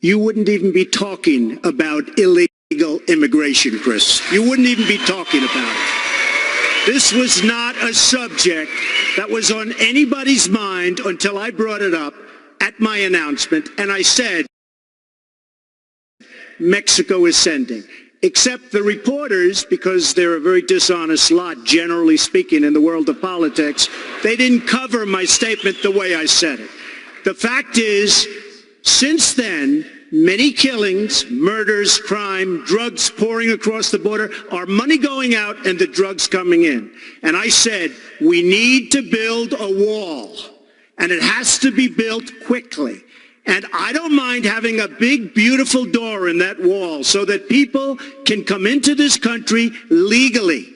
you wouldn't even be talking about illegal immigration, Chris. You wouldn't even be talking about it. This was not a subject that was on anybody's mind until I brought it up at my announcement, and I said, Mexico is sending. Except the reporters, because they're a very dishonest lot, generally speaking, in the world of politics, they didn't cover my statement the way I said it. The fact is, since then, many killings, murders, crime, drugs pouring across the border, our money going out and the drugs coming in. And I said, we need to build a wall, and it has to be built quickly. And I don't mind having a big, beautiful door in that wall so that people can come into this country legally.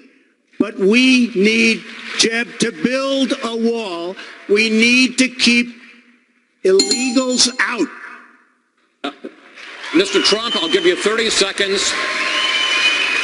But we need, Jeb, to build a wall. We need to keep illegals out. Mr. Trump, I'll give you 30 seconds.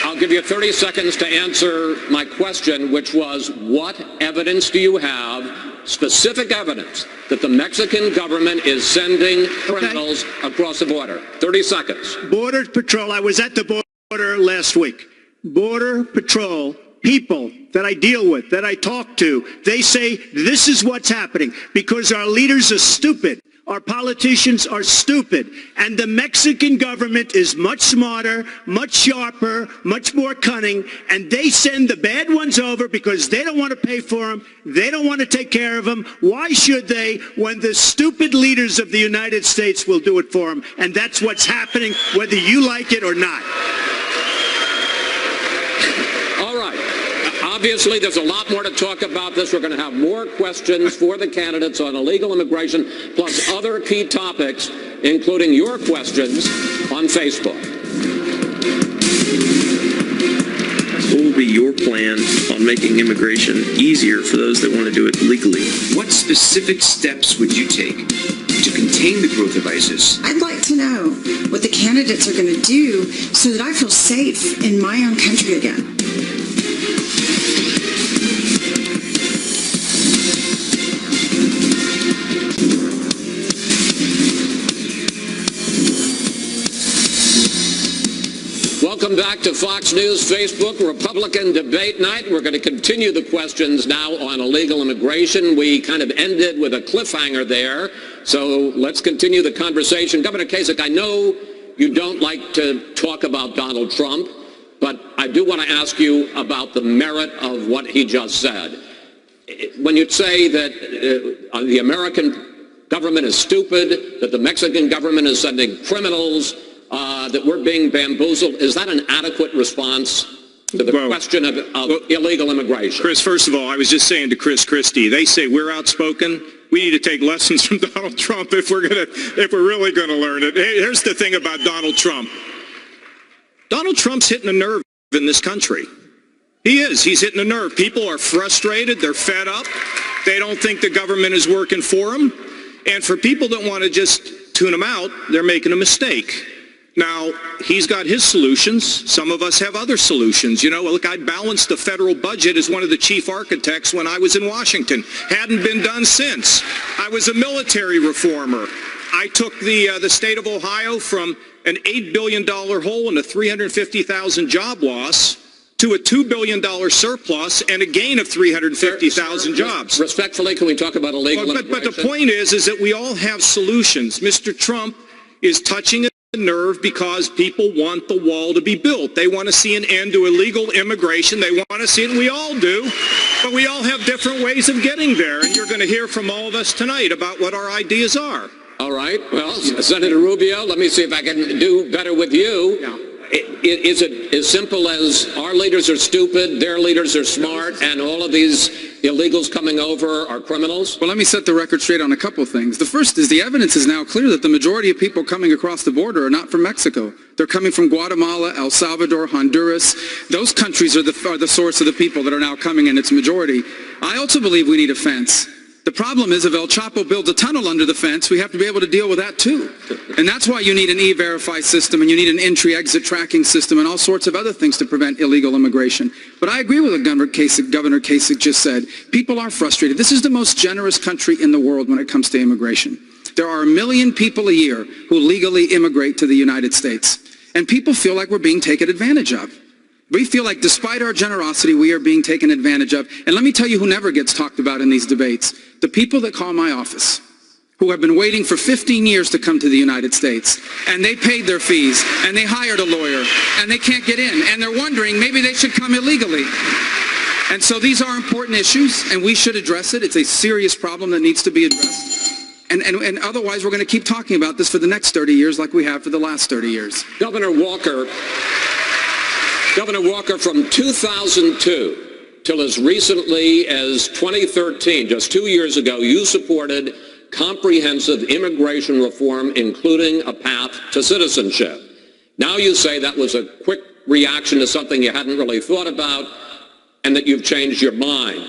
I'll give you 30 seconds to answer my question, which was, what evidence do you have, specific evidence, that the Mexican government is sending criminals across the border? 30 seconds. Border Patrol, I was at the border last week. Border Patrol, people that I deal with, that I talk to, they say this is what's happening because our leaders are stupid. Our politicians are stupid, and the Mexican government is much smarter, much sharper, much more cunning, and they send the bad ones over because they don't want to pay for them. They don't want to take care of them. Why should they when the stupid leaders of the United States will do it for them? And that's what's happening, whether you like it or not. All right. Obviously, there's a lot more to talk about this. We're going to have more questions for the candidates on illegal immigration, plus other key topics, including your questions on Facebook. What will be your plan on making immigration easier for those that want to do it legally? What specific steps would you take to contain the growth of ISIS? I'd like to know what the candidates are going to do so that I feel safe in my own country again. Welcome back to Fox News Facebook Republican Debate Night. We're going to continue the questions now on illegal immigration. We kind of ended with a cliffhanger there, so let's continue the conversation. Governor Kasich, I know you don't like to talk about Donald Trump, but I do want to ask you about the merit of what he just said. When you say that the American government is stupid, that the Mexican government is sending criminals, that we're being bamboozled, is that an adequate response to the question of illegal immigration? Chris, first of all, I was just saying to Chris Christie, they say we're outspoken. We need to take lessons from Donald Trump if we're really going to learn it. Here's the thing about Donald Trump. Donald Trump's hitting a nerve in this country. He is. He's hitting a nerve. People are frustrated. They're fed up. They don't think the government is working for them. And for people that want to just tune him out, they're making a mistake. Now, he's got his solutions. Some of us have other solutions. You know, look, I balanced the federal budget as one of the chief architects when I was in Washington. Hadn't been done since. I was a military reformer. I took the state of Ohio from an $8 billion hole and a 350,000 job loss to a $2 billion surplus and a gain of 350,000 jobs. Respectfully, can we talk about illegal immigration? But the point is that we all have solutions. Mr. Trump is touching a nerve because people want the wall to be built. They want to see an end to illegal immigration. They want to see it, and we all do. But we all have different ways of getting there, and you're going to hear from all of us tonight about what our ideas are. All right. Well, Senator Rubio, let me see if I can do better with you. Yeah. Is it as simple as our leaders are stupid, their leaders are smart, and all of these illegals coming over are criminals? Well, let me set the record straight on a couple of things. The first is the evidence is now clear that the majority of people coming across the border are not from Mexico. They're coming from Guatemala, El Salvador, Honduras. Those countries are the source of the people that are now coming in its majority. I also believe we need a fence. The problem is if El Chapo builds a tunnel under the fence, we have to be able to deal with that too. And that's why you need an E-Verify system and you need an entry-exit tracking system and all sorts of other things to prevent illegal immigration. But I agree with what Governor Kasich just said. People are frustrated. This is the most generous country in the world when it comes to immigration. There are 1 million people a year who legally immigrate to the United States. And people feel like we're being taken advantage of. We feel like despite our generosity, we are being taken advantage of. And let me tell you who never gets talked about in these debates. The people that call my office, who have been waiting for 15 years to come to the United States. And they paid their fees, and they hired a lawyer, and they can't get in. And they're wondering, maybe they should come illegally. And so these are important issues, and we should address it. It's a serious problem that needs to be addressed. And otherwise, we're going to keep talking about this for the next 30 years like we have for the last 30 years. Governor Walker, from 2002 till as recently as 2013, just 2 years ago, you supported comprehensive immigration reform, including a path to citizenship. Now you say that was a quick reaction to something you hadn't really thought about and that you've changed your mind.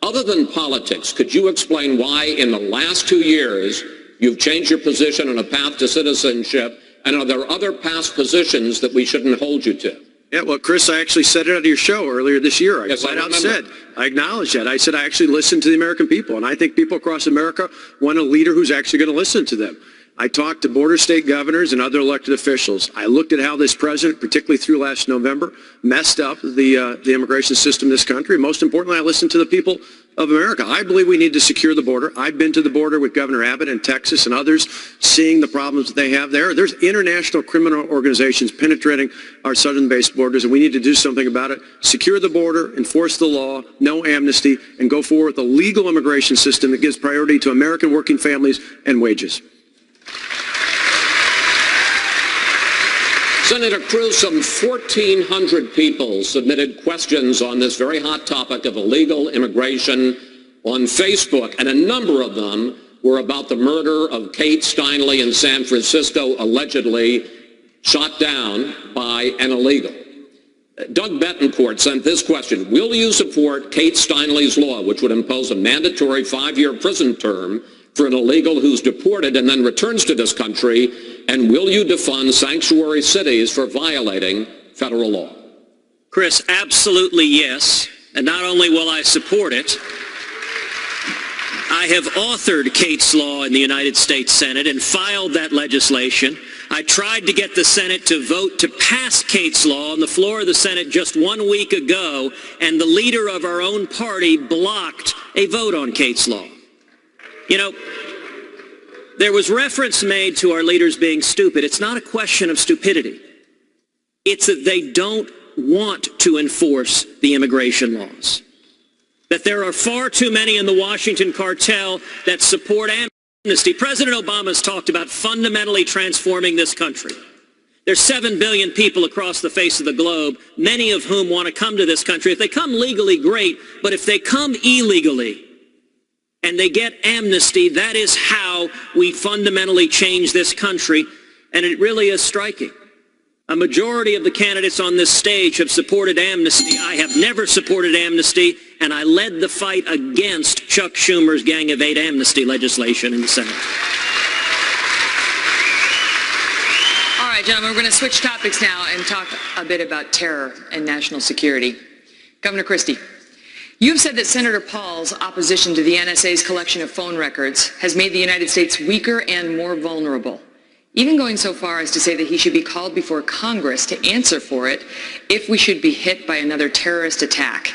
Other than politics, could you explain why in the last 2 years you've changed your position on a path to citizenship, and are there other past positions that we shouldn't hold you to? Yeah, well, Chris, I actually said it at your show earlier this year. Yes, I said, I acknowledge that. I said I actually listened to the American people, and I think people across America want a leader who's actually going to listen to them. I talked to border state governors and other elected officials. I looked at how this president, particularly through last November, messed up the immigration system in this country. Most importantly, I listened to the people of America. I believe we need to secure the border. I've been to the border with Governor Abbott in Texas and others, seeing the problems that they have there. There's international criminal organizations penetrating our southern-based borders, and we need to do something about it. Secure the border, enforce the law, no amnesty, and go forward with a legal immigration system that gives priority to American working families and wages. Senator Cruz, some 1,400 people submitted questions on this very hot topic of illegal immigration on Facebook, and a number of them were about the murder of Kate Steinle in San Francisco, allegedly shot down by an illegal. Doug Betancourt sent this question: will you support Kate Steinle's law, which would impose a mandatory 5-year prison term for an illegal who's deported and then returns to this country, and will you defund sanctuary cities for violating federal law? Chris, absolutely yes. And not only will I support it, I have authored Kate's law in the United States Senate and filed that legislation. I tried to get the Senate to vote to pass Kate's law on the floor of the Senate just 1 week ago, and the leader of our own party blocked a vote on Kate's law. You know, there was reference made to our leaders being stupid. It's not a question of stupidity. It's that they don't want to enforce the immigration laws. That there are far too many in the Washington cartel that support amnesty. President Obama has talked about fundamentally transforming this country. There's 7 billion people across the face of the globe, many of whom want to come to this country. If they come legally, great, but if they come illegally, and they get amnesty, that is how we fundamentally change this country, and it really is striking. A majority of the candidates on this stage have supported amnesty. I have never supported amnesty, and I led the fight against Chuck Schumer's Gang of 8 amnesty legislation in the Senate. All right, gentlemen, we're going to switch topics now and talk a bit about terror and national security. Governor Christie, you've said that Senator Paul's opposition to the NSA's collection of phone records has made the United States weaker and more vulnerable, even going so far as to say that he should be called before Congress to answer for it if we should be hit by another terrorist attack.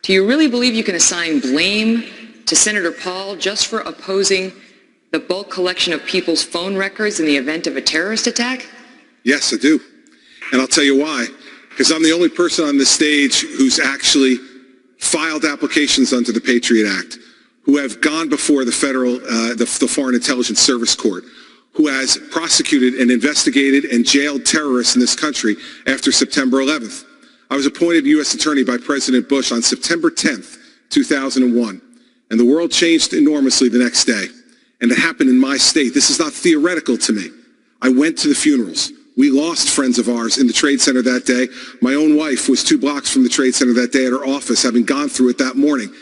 Do you really believe you can assign blame to Senator Paul just for opposing the bulk collection of people's phone records in the event of a terrorist attack? Yes, I do. And I'll tell you why. Because I'm the only person on this stage who's actually filed applications under the Patriot Act, who have gone before the federal, the Foreign Intelligence Service Court, who has prosecuted and investigated and jailed terrorists in this country after September 11th. I was appointed U.S. Attorney by President Bush on September 10th, 2001, and the world changed enormously the next day. And it happened in my state. This is not theoretical to me. I went to the funerals. We lost friends of ours in the Trade Center that day. My own wife was 2 blocks from the Trade Center that day at her office, having gone through it that morning.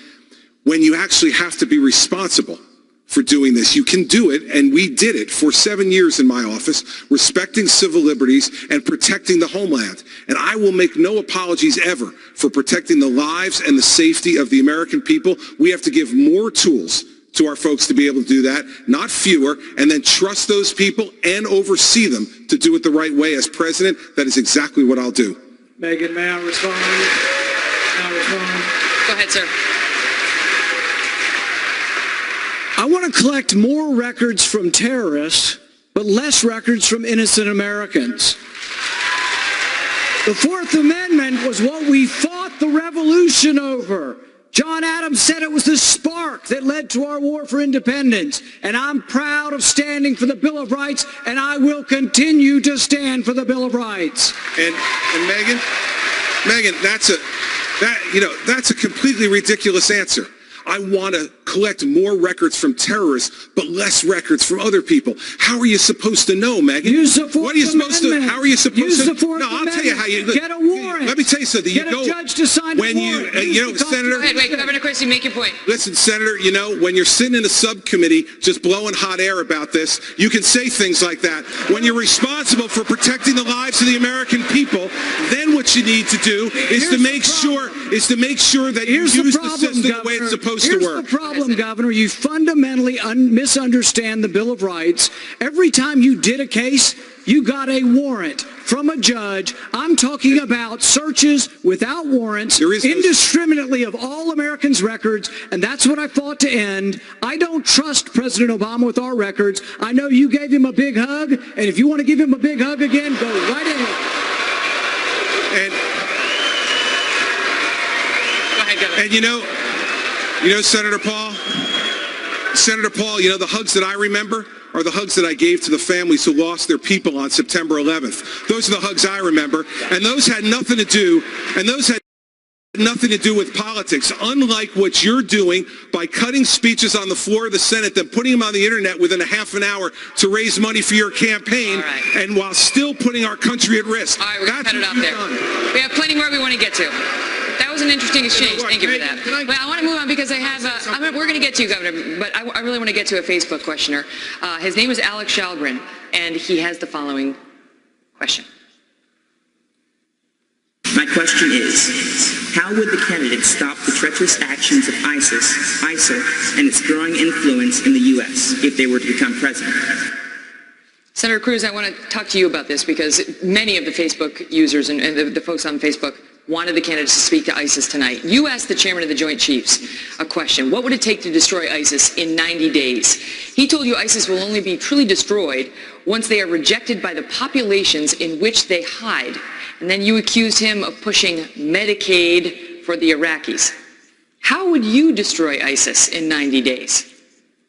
When you actually have to be responsible for doing this, you can do it, and we did it for 7 years in my office, respecting civil liberties and protecting the homeland. And I will make no apologies ever for protecting the lives and the safety of the American people. We have to give more tools to our folks to be able to do that, not fewer, and then trust those people and oversee them to do it the right way. As president, that is exactly what I'll do. Megan, may I respond? Go ahead, sir. I want to collect more records from terrorists, but less records from innocent Americans. The Fourth Amendment was what we fought the revolution over. John Adams said it was the spark that led to our war for independence. And I'm proud of standing for the Bill of Rights, and I will continue to stand for the Bill of Rights. And Megan, that's a completely ridiculous answer. I want to collect more records from terrorists, but less records from other people. How are you supposed to know, Megan? Use the Fourth Amendment. How are you supposed Use to? The Fourth no, I'll Amendment. tell you how you. Get a warrant. Let me tell you something. Get a judge to sign a warrant. Senator. Go ahead, wait, Governor Christie, make your point. Listen, Senator, when you're sitting in a subcommittee just blowing hot air about this, you can say things like that. When you're responsible for protecting the lives of the American people, then what you need to do is to make sure that you use the system the way it's supposed to work. Here's the problem, Governor. You fundamentally misunderstand the Bill of Rights. Every time you did a case, you got a warrant from a judge. I'm talking about searches without warrants, indiscriminately of all Americans' records, and that's what I fought to end. I don't trust President Obama with our records. I know you gave him a big hug, and if you want to give him a big hug again, go right ahead. Go ahead, Governor. And Senator Paul, the hugs that I remember are the hugs that I gave to the families who lost their people on September 11th. Those are the hugs I remember, and those had nothing to do with politics, unlike what you're doing by cutting speeches on the floor of the Senate, then putting them on the internet within a half an hour to raise money for your campaign, and while still putting our country at risk. All right, we're going to cut it off there. We have plenty more we want to get to. That was an interesting exchange. Thank you for that. But I want to move on because I have, we're going to get to you, Governor, but I really want to get to a Facebook questioner. His name is Alex Shalgren, and he has the following question. My question is, how would the candidate stop the treacherous actions of ISIL, and its growing influence in the U.S. if they were to become president? Senator Cruz, I want to talk to you about this because many of the Facebook users and the folks on Facebook wanted the candidates to speak to ISIS tonight. You asked the chairman of the Joint Chiefs a question. What would it take to destroy ISIS in 90 days? He told you ISIS will only be truly destroyed once they are rejected by the populations in which they hide. And then you accused him of pushing Medicaid for the Iraqis. How would you destroy ISIS in 90 days?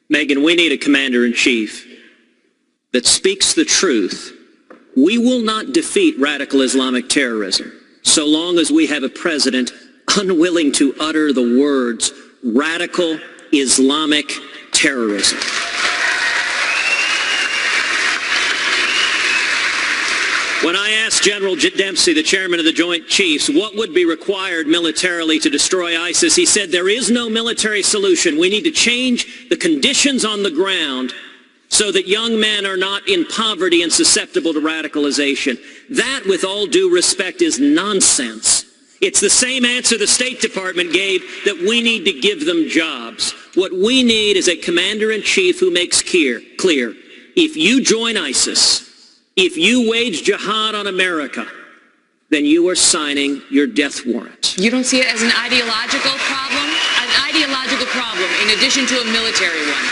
Megan, we need a commander-in-chief that speaks the truth. We will not defeat radical Islamic terrorism so long as we have a president unwilling to utter the words radical Islamic terrorism. When I asked General Dempsey, the chairman of the Joint Chiefs, what would be required militarily to destroy ISIS, he said there is no military solution. We need to change the conditions on the ground so that young men are not in poverty and susceptible to radicalization. That, with all due respect, is nonsense. It's the same answer the State Department gave, that we need to give them jobs. What we need is a commander-in-chief who makes clear, if you join ISIS, if you wage jihad on America, then you are signing your death warrant. You don't see it as an ideological problem? An ideological problem in addition to a military one.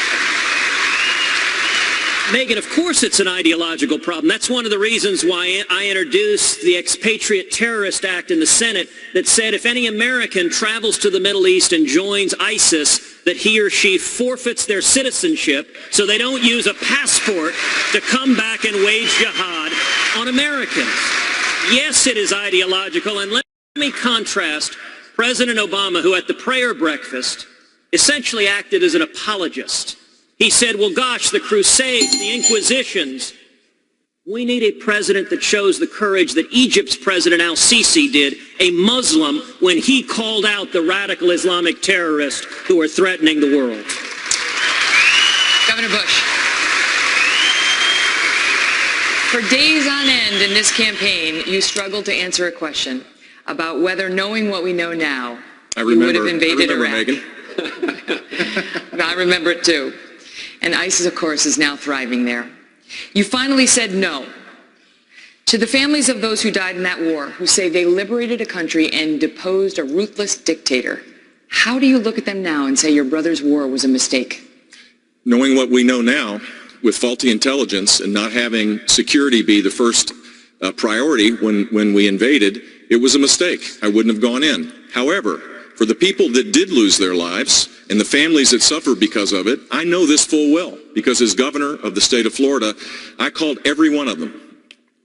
Megan, of course it's an ideological problem. That's one of the reasons why I introduced the Expatriate Terrorist Act in the Senate that said if any American travels to the Middle East and joins ISIS, that he or she forfeits their citizenship so they don't use a passport to come back and wage jihad on Americans. Yes, it is ideological, and let me contrast President Obama, who at the prayer breakfast essentially acted as an apologist. He said, well, gosh, the Crusades, the Inquisitions. We need a president that shows the courage that Egypt's President al-Sisi did, a Muslim, when he called out the radical Islamic terrorists who are threatening the world. Governor Bush. For days on end in this campaign, you struggled to answer a question about whether, knowing what we know now, you would have invaded Iraq. Megan. I remember it too. And ISIS, of course, is now thriving there. You finally said no to the families of those who died in that war, who say they liberated a country and deposed a ruthless dictator. How do you look at them now and say your brother's war was a mistake? Knowing what we know now, with faulty intelligence and not having security be the first priority when we invaded, it was a mistake. I wouldn't have gone in. However, for the people that did lose their lives and the families that suffered because of it, I know this full well, because as governor of the state of Florida, I called every one of them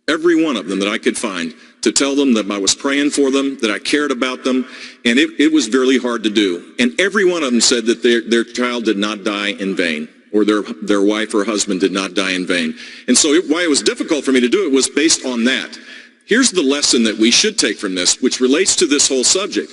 that I could find, to tell them that I was praying for them, that I cared about them, and it was really hard to do. And every one of them said that their child did not die in vain, or their wife or husband did not die in vain. And so why it was difficult for me to do it was based on that. Here's the lesson that we should take from this, which relates to this whole subject.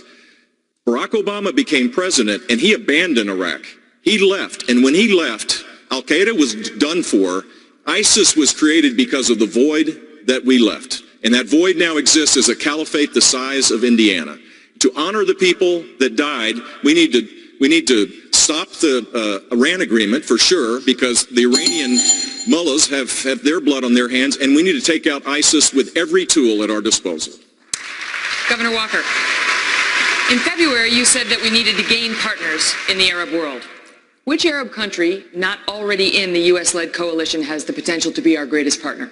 Barack Obama became president, and he abandoned Iraq. He left, and when he left, Al-Qaeda was done for. ISIS was created because of the void that we left. And that void now exists as a caliphate the size of Indiana. To honor the people that died, we need to stop the Iran agreement for sure, because the Iranian mullahs have their blood on their hands, and we need to take out ISIS with every tool at our disposal. Governor Walker, in February you said that we needed to gain partners in the Arab world. Which Arab country not already in the U.S.-led coalition has the potential to be our greatest partner?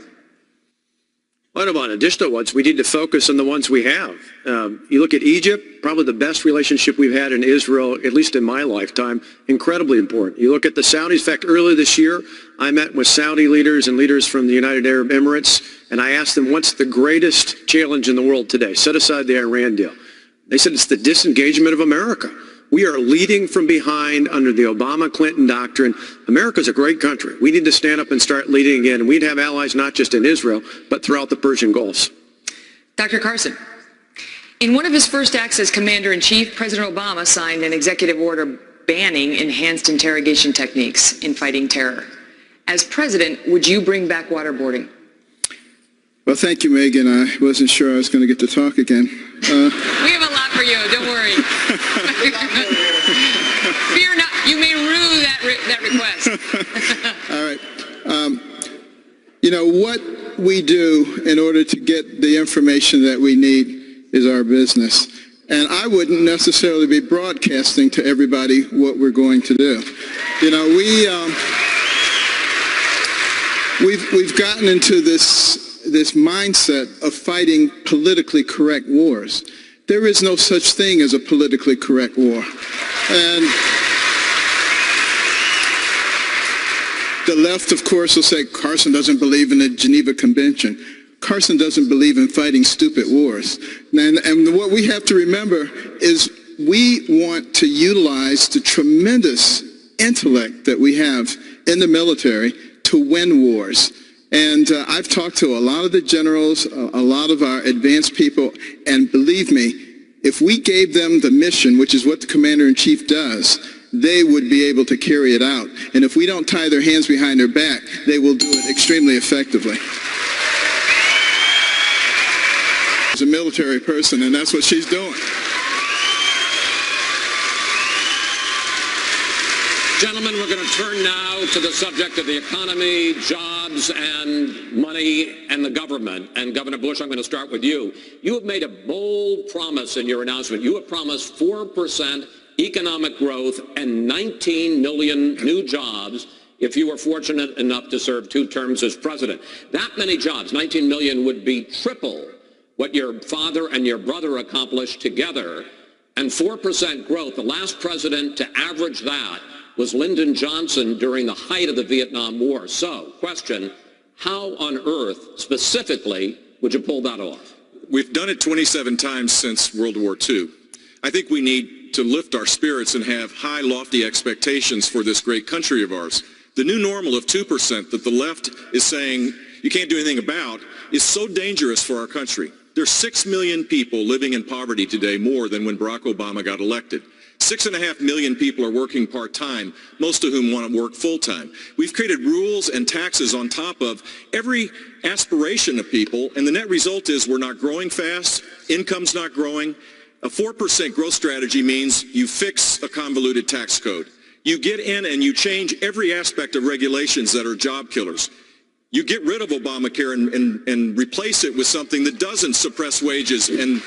What about additional ones? We need to focus on the ones we have. You look at Egypt, probably the best relationship we've had in Israel, at least in my lifetime, incredibly important. You look at the Saudis. In fact, earlier this year, I met with Saudi leaders and leaders from the United Arab Emirates, and I asked them, what's the greatest challenge in the world today? Set aside the Iran deal. They said it's the disengagement of America. We are leading from behind under the Obama-Clinton doctrine. America's a great country. We need to stand up and start leading again. And we'd have allies not just in Israel, but throughout the Persian Gulf. Dr. Carson, in one of his first acts as Commander-in-Chief, President Obama signed an executive order banning enhanced interrogation techniques in fighting terror. As president, would you bring back waterboarding? Well, thank you, Megan. I wasn't sure I was going to get to talk again. We have a lot for you. Don't worry. Fear not. You may rue that request. All right. You know, what we do in order to get the information that we need is our business. And I wouldn't necessarily be broadcasting to everybody what we're going to do. You know, we've gotten into this mindset of fighting politically correct wars. There is no such thing as a politically correct war. And the left, of course, will say Carson doesn't believe in the Geneva Convention. Carson doesn't believe in fighting stupid wars. And what we have to remember is we want to utilize the tremendous intellect that we have in the military to win wars. And I've talked to a lot of the generals, a lot of our advanced people, and believe me, if we gave them the mission, which is what the Commander-in-Chief does, they would be able to carry it out. And if we don't tie their hands behind their back, they will do it extremely effectively. She's a military person, and that's what she's doing. Gentlemen, we're going to turn now to the subject of the economy, jobs, and money, and the government. And Governor Bush, I'm going to start with you. You have made a bold promise in your announcement. You have promised 4% economic growth and 19 million new jobs if you were fortunate enough to serve 2 terms as president. That many jobs, 19 million, would be triple what your father and your brother accomplished together. And 4% growth, the last president to average that was Lyndon Johnson during the height of the Vietnam War. So, question, how on earth, specifically, would you pull that off? We've done it 27 times since World War II. I think we need to lift our spirits and have high, lofty expectations for this great country of ours. The new normal of 2% that the left is saying you can't do anything about is so dangerous for our country. There's 6 million people living in poverty today, more than when Barack Obama got elected. 6.5 million people are working part-time, most of whom want to work full-time. We've created rules and taxes on top of every aspiration of people, and the net result is we're not growing fast, income's not growing. A 4% growth strategy means you fix a convoluted tax code. You get in and you change every aspect of regulations that are job killers. You get rid of Obamacare and replace it with something that doesn't suppress wages and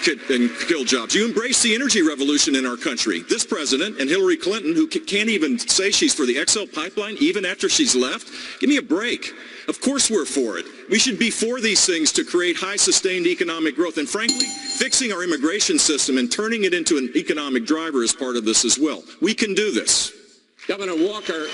kill jobs. You embrace the energy revolution in our country. This president and Hillary Clinton, who can't even say she's for the XL pipeline even after she's left, give me a break. Of course we're for it. We should be for these things to create high sustained economic growth. And frankly, fixing our immigration system and turning it into an economic driver is part of this as well. We can do this. Governor Walker,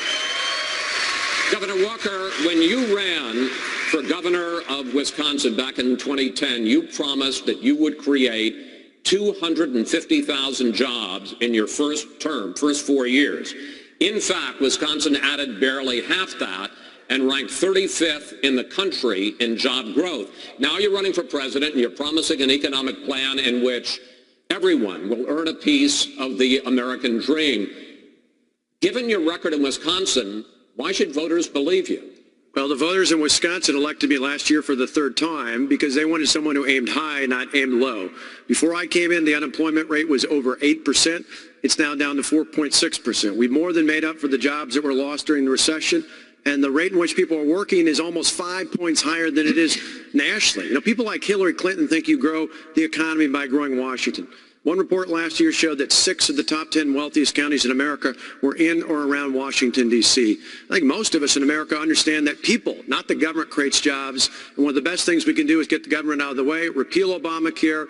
when you ran for governor of Wisconsin back in 2010, you promised that you would create 250,000 jobs in your first term, first 4 years. In fact, Wisconsin added barely half that and ranked 35th in the country in job growth. Now you're running for president and you're promising an economic plan in which everyone will earn a piece of the American dream. Given your record in Wisconsin, why should voters believe you? Well, the voters in Wisconsin elected me last year for the third time because they wanted someone who aimed high, not aimed low. Before I came in, the unemployment rate was over 8%. It's now down to 4.6%. We've more than made up for the jobs that were lost during the recession. And the rate in which people are working is almost 5 points higher than it is nationally. You know, people like Hillary Clinton think you grow the economy by growing Washington. One report last year showed that 6 of the top 10 wealthiest counties in America were in or around Washington, D.C. I think most of us in America understand that people, not the government, creates jobs. And one of the best things we can do is get the government out of the way, repeal Obamacare,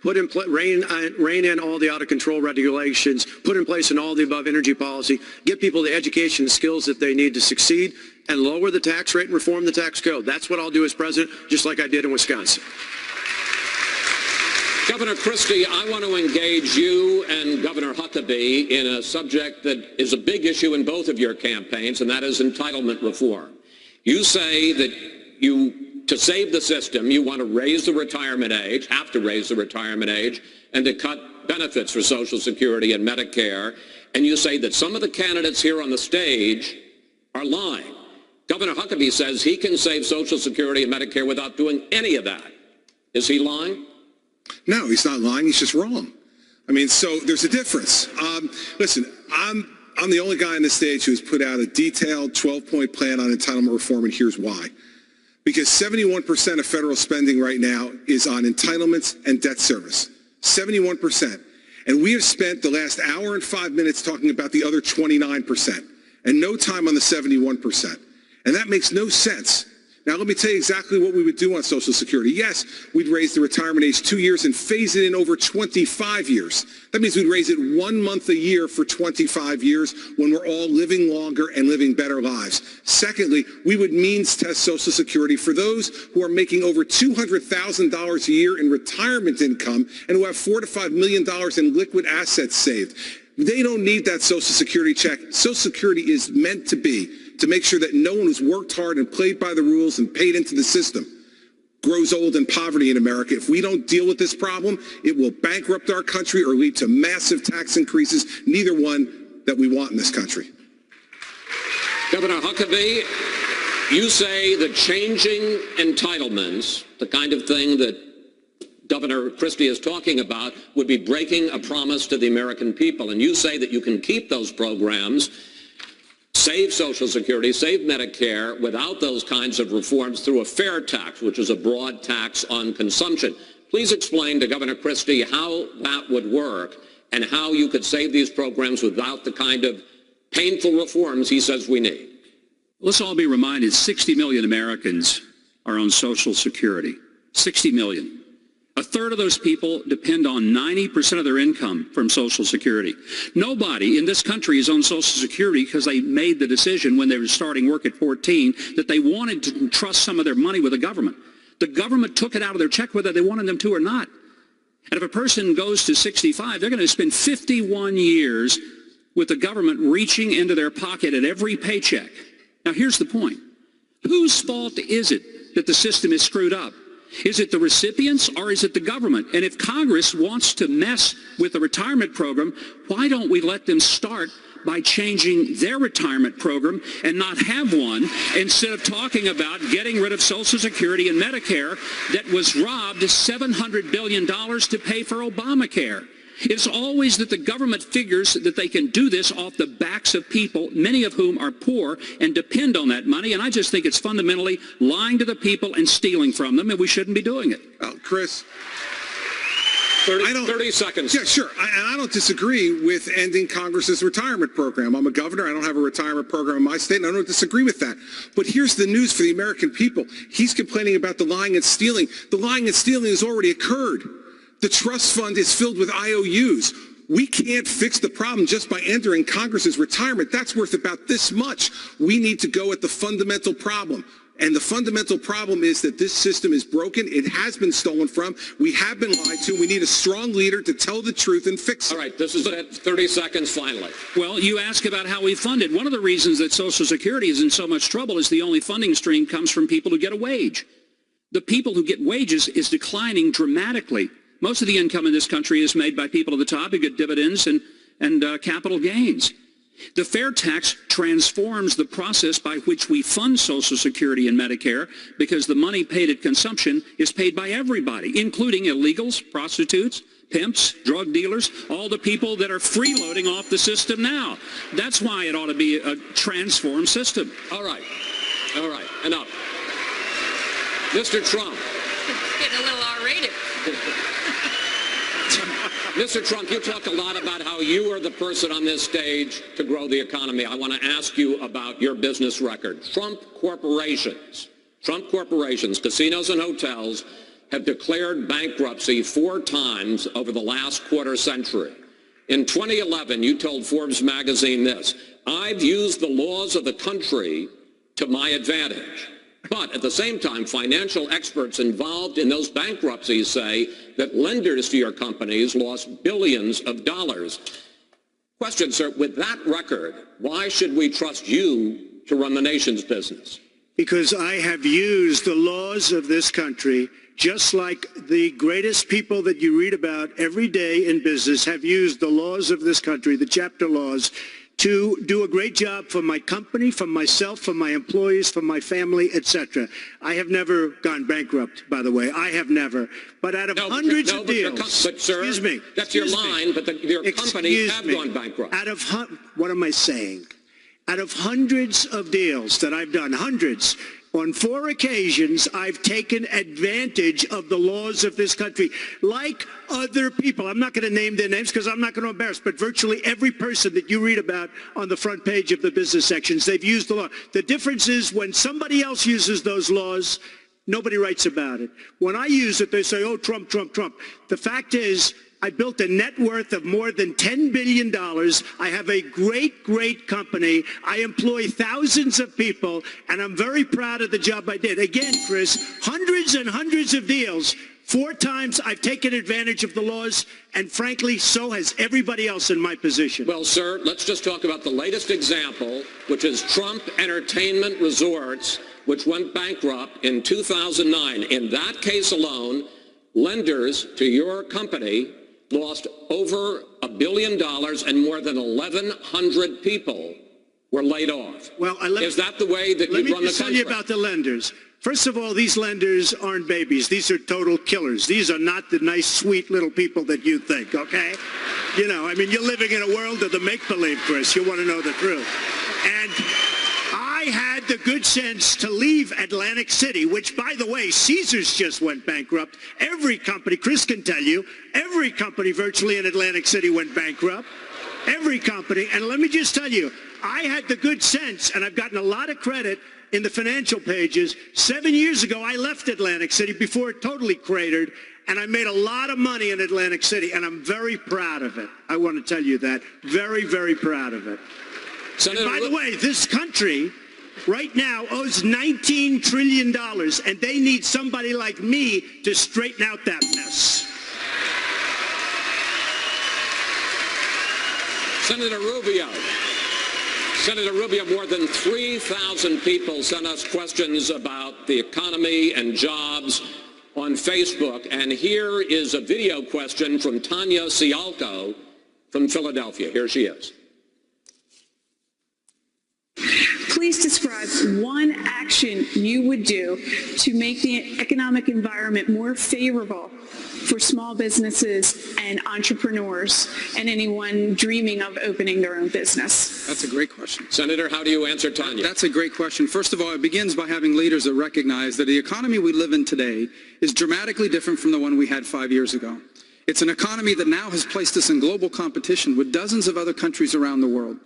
rein in all the out-of-control regulations, put in place an all-the-above energy policy, give people the education and skills that they need to succeed, and lower the tax rate and reform the tax code. That's what I'll do as president, just like I did in Wisconsin. Governor Christie, I want to engage you and Governor Huckabee in a subject that is a big issue in both of your campaigns, and that is entitlement reform. You say that to save the system, you want to raise the retirement age, have to raise the retirement age, and to cut benefits for Social Security and Medicare. And you say that some of the candidates here on the stage are lying. Governor Huckabee says he can save Social Security and Medicare without doing any of that. Is he lying? No, he's not lying. He's just wrong. I mean, so there's a difference. Listen, I'm the only guy on this stage who's put out a detailed 12-point plan on entitlement reform, and here's why. Because 71% of federal spending right now is on entitlements and debt service. 71%. And we have spent the last hour and 5 minutes talking about the other 29% and no time on the 71%. And that makes no sense. Now, let me tell you exactly what we would do on Social Security. Yes, we'd raise the retirement age 2 years and phase it in over 25 years. That means we'd raise it 1 month a year for 25 years when we're all living longer and living better lives. Secondly, we would means test Social Security for those who are making over $200,000 a year in retirement income and who have $4 to $5 million in liquid assets saved. They don't need that Social Security check. Social Security is meant to be to make sure that no one who's worked hard and played by the rules and paid into the system grows old in poverty in America. If we don't deal with this problem, it will bankrupt our country or lead to massive tax increases, neither one that we want in this country. Governor Huckabee, you say that changing entitlements, the kind of thing that Governor Christie is talking about, would be breaking a promise to the American people. And you say that you can keep those programs, save Social Security, save Medicare without those kinds of reforms through a fair tax, which is a broad tax on consumption. Please explain to Governor Christie how that would work and how you could save these programs without the kind of painful reforms he says we need. Let's all be reminded 60 million Americans are on Social Security. 60 million. A third of those people depend on 90% of their income from Social Security. Nobody in this country is on Social Security because they made the decision when they were starting work at 14 that they wanted to trust some of their money with the government. The government took it out of their check whether they wanted them to or not. And if a person goes to 65, they're going to spend 51 years with the government reaching into their pocket at every paycheck. Now, here's the point. Whose fault is it that the system is screwed up? Is it the recipients or is it the government? And if Congress wants to mess with the retirement program, why don't we let them start by changing their retirement program and not have one instead of talking about getting rid of Social Security and Medicare that was robbed $700 billion to pay for Obamacare? It's always that the government figures that they can do this off the backs of people, many of whom are poor and depend on that money. And I just think it's fundamentally lying to the people and stealing from them, and we shouldn't be doing it. Chris. 30 seconds. Yeah, sure. I don't disagree with ending Congress's retirement program. I'm a governor. I don't have a retirement program in my state, and I don't disagree with that. But here's the news for the American people. He's complaining about the lying and stealing. The lying and stealing has already occurred. The trust fund is filled with IOUs. We can't fix the problem just by entering Congress's retirement. That's worth about this much. We need to go at the fundamental problem. And the fundamental problem is that this system is broken. It has been stolen from. We have been lied to. We need a strong leader to tell the truth and fix it. All right, this is it. 30 seconds finally. Well, you ask about how we fund it. One of the reasons that Social Security is in so much trouble is the only funding stream comes from people who get a wage. The people who get wages is declining dramatically. Most of the income in this country is made by people at the top who get dividends and capital gains. The fair tax transforms the process by which we fund Social Security and Medicare because the money paid at consumption is paid by everybody, including illegals, prostitutes, pimps, drug dealers, all the people that are freeloading off the system now. That's why it ought to be a transformed system. All right, enough. Mr. Trump. Getting a little R-rated. Mr. Trump, you talked a lot about how you are the person on this stage to grow the economy. I want to ask you about your business record. Trump corporations, casinos and hotels, have declared bankruptcy 4 times over the last quarter century. In 2011, you told Forbes magazine this: "I've used the laws of the country to my advantage." But at the same time, financial experts involved in those bankruptcies say that lenders to your companies lost billions of dollars. Question, sir, with that record, why should we trust you to run the nation's business? Because I have used the laws of this country, just like the greatest people that you read about every day in business have used the laws of this country, the chapter laws, to do a great job for my company, for myself, for my employees, for my family, etc. I have never gone bankrupt, by the way. I have never. But out of hundreds of deals, excuse me. That's your line, but your companies have gone bankrupt. What am I saying? Out of hundreds of deals that I've done, hundreds, on 4 occasions, I've taken advantage of the laws of this country, like other people. I'm not going to name their names because I'm not going to embarrass, but virtually every person that you read about on the front page of the business sections, they've used the law. The difference is when somebody else uses those laws, nobody writes about it. When I use it, they say, oh, Trump, Trump, Trump. The fact is, I built a net worth of more than $10 billion. I have a great, great company. I employ thousands of people, and I'm very proud of the job I did. Again, Chris, hundreds and hundreds of deals. 4 times I've taken advantage of the laws, and frankly, so has everybody else in my position. Well, sir, let's just talk about the latest example, which is Trump Entertainment Resorts, which went bankrupt in 2009. In that case alone, lenders to your company lost over $1 billion and more than 1,100 people were laid off. Well, is that the way that you run the country? Let me tell you about the lenders. First of all, these lenders aren't babies. These are total killers. These are not the nice, sweet little people that you think, okay? You know, I mean, you're living in a world of the make-believe, Chris. You want to know the truth. And I had the good sense to leave Atlantic City, which, by the way, Caesars just went bankrupt. Every company, Chris can tell you, every company virtually in Atlantic City went bankrupt. Every company. And let me just tell you, I had the good sense, and I've gotten a lot of credit in the financial pages. 7 years ago, I left Atlantic City before it totally cratered, and I made a lot of money in Atlantic City, and I'm very proud of it. I want to tell you that. Very, very proud of it. And by the way, this country right now owes $19 trillion, and they need somebody like me to straighten out that mess. Senator Rubio, more than 3,000 people sent us questions about the economy and jobs on Facebook. And here is a video question from Tanya Sialko from Philadelphia. Here she is. please describe one action you would do to make the economic environment more favorable for small businesses and entrepreneurs and anyone dreaming of opening their own business? That's a great question. Senator, how do you answer Tanya? That's a great question. First of all, it begins by having leaders that recognize that the economy we live in today is dramatically different from the one we had 5 years ago. It's an economy that now has placed us in global competition with dozens of other countries around the world.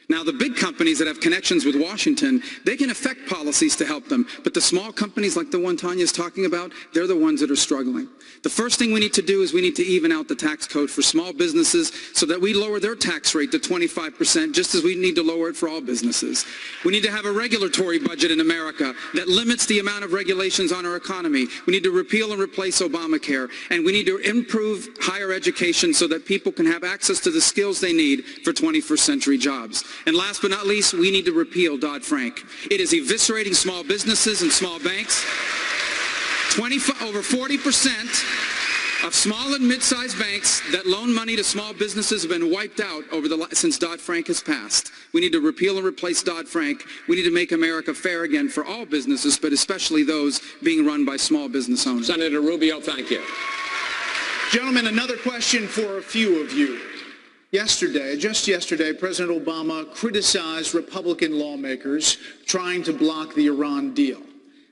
Now, the big companies that have connections with Washington, they can affect policies to help them. But the small companies like the one Tanya's talking about, they're the ones that are struggling. The first thing we need to do is we need to even out the tax code for small businesses so that we lower their tax rate to 25%, just as we need to lower it for all businesses. We need to have a regulatory budget in America that limits the amount of regulations on our economy. We need to repeal and replace Obamacare. And we need to improve higher education so that people can have access to the skills they need for 21st century jobs. And last but not least, we need to repeal Dodd-Frank. It is eviscerating small businesses and small banks. Over 40% of small and mid-sized banks that loan money to small businesses have been wiped out since Dodd-Frank has passed. We need to repeal and replace Dodd-Frank. We need to make America fair again for all businesses, but especially those being run by small business owners. Senator Rubio, thank you. Gentlemen, another question for a few of you. Just yesterday, President Obama criticized Republican lawmakers trying to block the Iran deal,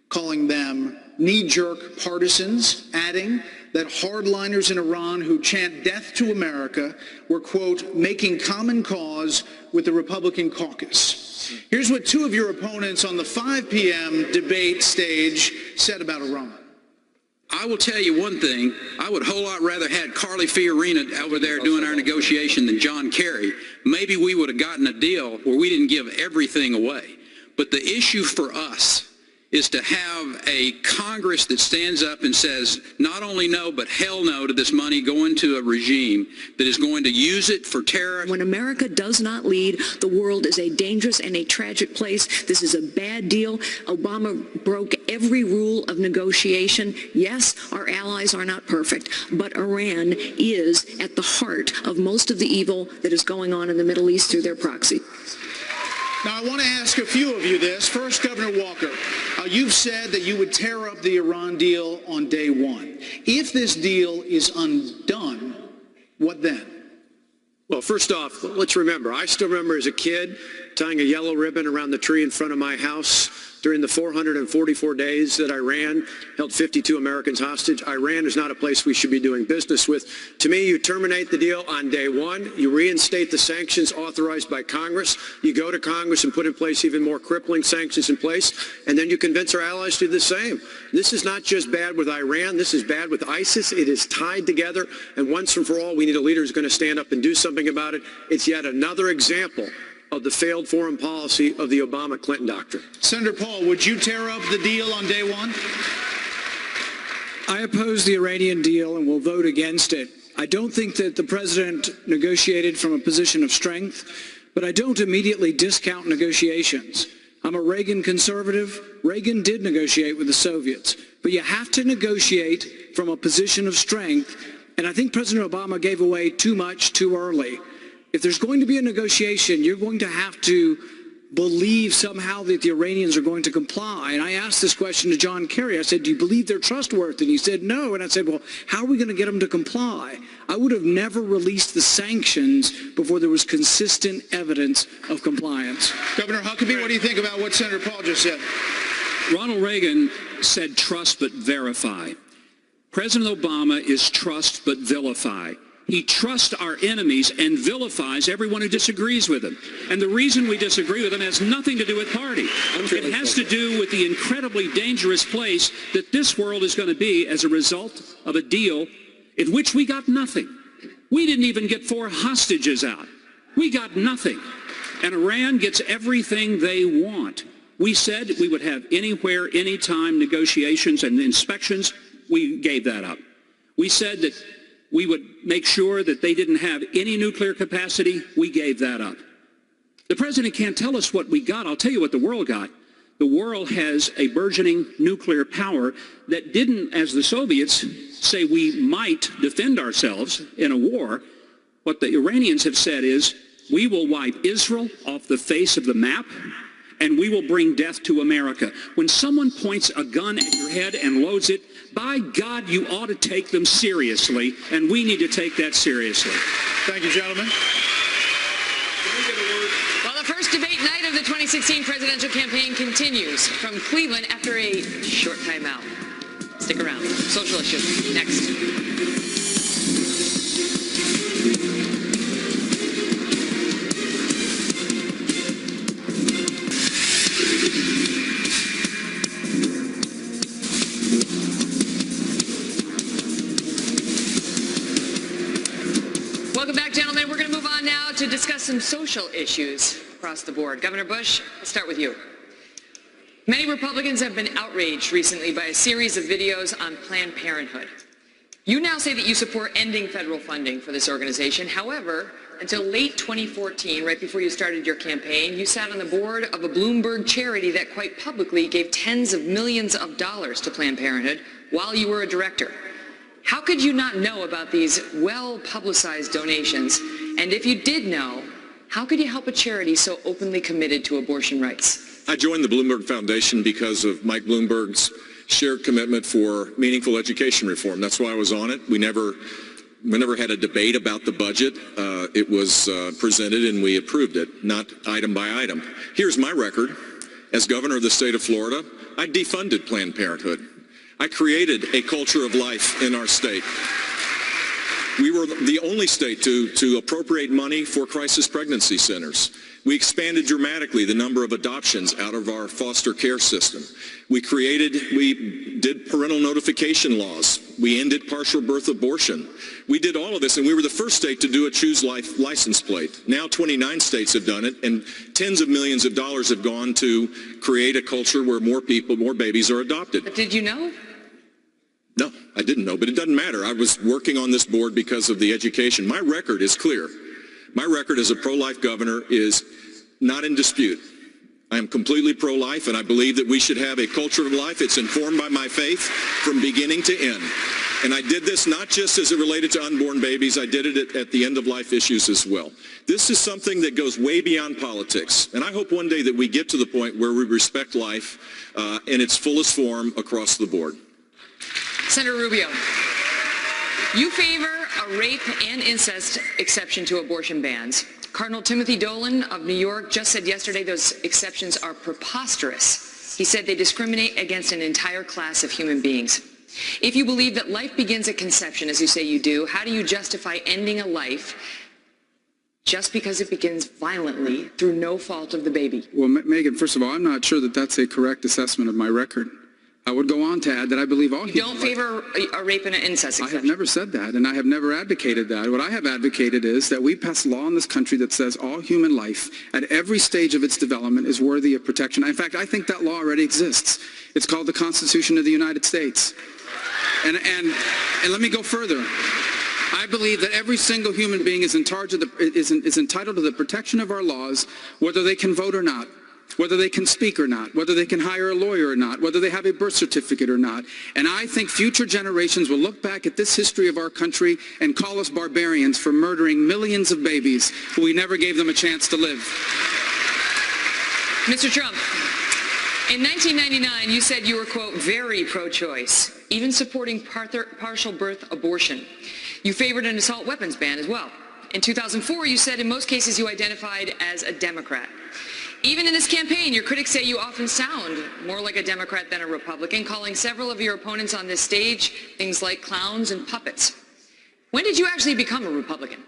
calling them knee-jerk partisans, adding that hardliners in Iran who chant death to America were, quote, making common cause with the Republican caucus. Here's what two of your opponents on the 5 p.m. debate stage said about Iran. I will tell you one thing. I would a whole lot rather had Carly Fiorina over there doing our negotiation than John Kerry. Maybe we would have gotten a deal where we didn't give everything away. But the issue for us is to have a Congress that stands up and says not only no, but hell no to this money going to a regime that is going to use it for terror. When America does not lead, the world is a dangerous and a tragic place. This is a bad deal. Obama broke every rule of negotiation. Yes, our allies are not perfect, but Iran is at the heart of most of the evil that is going on in the Middle East through their proxy. Now, I want to ask a few of you this. First, Governor Walker, you've said that you would tear up the Iran deal on day one. If this deal is undone, what then? Well, first off, let's remember, I still remember as a kid tying a yellow ribbon around the tree in front of my house during the 444 days that Iran held 52 Americans hostage. Iran is not a place we should be doing business with. To me, you terminate the deal on day one. You reinstate the sanctions authorized by Congress. You go to Congress and put in place even more crippling sanctions in place, and then you convince our allies to do the same. This is not just bad with Iran. This is bad with ISIS. It is tied together, and once and for all, we need a leader who's going to stand up and do something about it. It's yet another example of the failed foreign policy of the Obama-Clinton doctrine. Senator Paul, would you tear up the deal on day one? I oppose the Iranian deal and will vote against it. I don't think that the president negotiated from a position of strength, but I don't immediately discount negotiations. I'm a Reagan conservative. Reagan did negotiate with the Soviets, but you have to negotiate from a position of strength, and I think President Obama gave away too much too early. If there's going to be a negotiation, you're going to have to believe somehow that the Iranians are going to comply. And I asked this question to John Kerry. I said, do you believe they're trustworthy? And he said, no. And I said, well, how are we going to get them to comply? I would have never released the sanctions before there was consistent evidence of compliance. Governor Huckabee, what do you think about what Senator Paul just said? Ronald Reagan said trust but verify. President Obama is trust but vilify. He trusts our enemies and vilifies everyone who disagrees with him. And the reason we disagree with him has nothing to do with party. It has to do with the incredibly dangerous place that this world is going to be as a result of a deal in which we got nothing. We didn't even get 4 hostages out. We got nothing. And Iran gets everything they want. We said we would have anywhere, anytime negotiations and inspections. We gave that up. We said that we would make sure that they didn't have any nuclear capacity. We gave that up. The president can't tell us what we got. I'll tell you what the world got. The world has a burgeoning nuclear power that didn't, as the Soviets, say we might defend ourselves in a war. What the Iranians have said is, we will wipe Israel off the face of the map, and we will bring death to America. When someone points a gun at your head and loads it, by God, you ought to take them seriously, and we need to take that seriously. Thank you, gentlemen. Well, the first debate night of the 2016 presidential campaign continues from Cleveland after a short timeout. Stick around. Social issues next. Welcome back, gentlemen. We're going to move on now to discuss some social issues across the board. Governor Bush, let's start with you. Many Republicans have been outraged recently by a series of videos on Planned Parenthood. You now say that you support ending federal funding for this organization. However, until late 2014, right before you started your campaign, you sat on the board of a Bloomberg charity that quite publicly gave tens of millions of dollars to Planned Parenthood while you were a director. How could you not know about these well-publicized donations? And if you did know, how could you help a charity so openly committed to abortion rights? I joined the Bloomberg Foundation because of Mike Bloomberg's shared commitment for meaningful education reform. That's why I was on it. We never had a debate about the budget. It was presented and we approved it, not item by item. Here's my record. As governor of the state of Florida, I defunded Planned Parenthood. I created a culture of life in our state. We were the only state to appropriate money for crisis pregnancy centers. We expanded dramatically the number of adoptions out of our foster care system. We did parental notification laws. We ended partial birth abortion. We did all of this, and we were the first state to do a Choose Life license plate. Now 29 states have done it, and tens of millions of dollars have gone to create a culture where more babies are adopted. But did you know? No, I didn't know, but it doesn't matter. I was working on this board because of the education. My record is clear. My record as a pro-life governor is not in dispute. I am completely pro-life, and I believe that we should have a culture of life. It's informed by my faith from beginning to end. And I did this not just as it related to unborn babies. I did it at the end-of-life issues as well. This is something that goes way beyond politics. And I hope one day that we get to the point where we respect life in its fullest form across the board. Senator Rubio, you favor a rape and incest exception to abortion bans. Cardinal Timothy Dolan of New York just said yesterday those exceptions are preposterous. He said they discriminate against an entire class of human beings. If you believe that life begins at conception, as you say you do, how do you justify ending a life just because it begins violently through no fault of the baby? Well, Megan, first of all, I'm not sure that that's a correct assessment of my record. I would go on to add that I believe all You don't favor a rape and an incest exception? I have never said that, and I have never advocated that. What I have advocated is that we pass law in this country that says all human life at every stage of its development is worthy of protection. In fact, I think that law already exists. It's called the Constitution of the United States. And let me go further. I believe that every single human being is entitled to the protection of our laws, whether they can vote or not, whether they can speak or not, whether they can hire a lawyer or not, whether they have a birth certificate or not. And I think future generations will look back at this history of our country and call us barbarians for murdering millions of babies who we never gave them a chance to live. Mr. Trump, in 1999, you said you were, quote, very pro-choice, even supporting partial birth abortion. You favored an assault weapons ban as well. In 2004, you said in most cases you identified as a Democrat. Even in this campaign, your critics say you often sound more like a Democrat than a Republican, calling several of your opponents on this stage things like clowns and puppets. When did you actually become a Republican?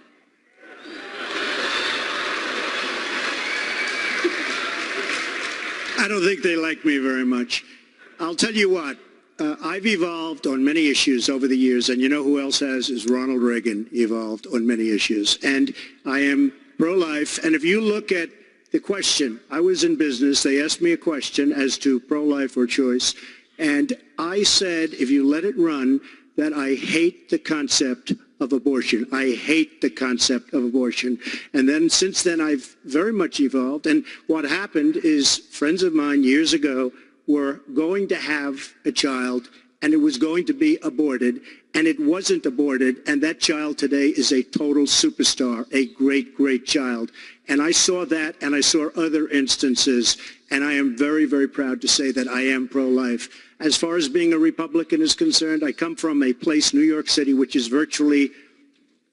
I don't think they like me very much. I'll tell you what, I've evolved on many issues over the years, and you know who else has is Ronald Reagan evolved on many issues. And I am pro-life, and if you look at the question, I was in business, they asked me a question as to pro-life or choice, and I said, if you let it run, that I hate the concept of abortion. I hate the concept of abortion. And then since then, I've very much evolved. And what happened is friends of mine years ago were going to have a child, and it was going to be aborted, and it wasn't aborted, and that child today is a total superstar, a great, great child. And I saw that, and I saw other instances, and I am very, very proud to say that I am pro-life. As far as being a Republican is concerned, I come from a place, New York City, which is virtually,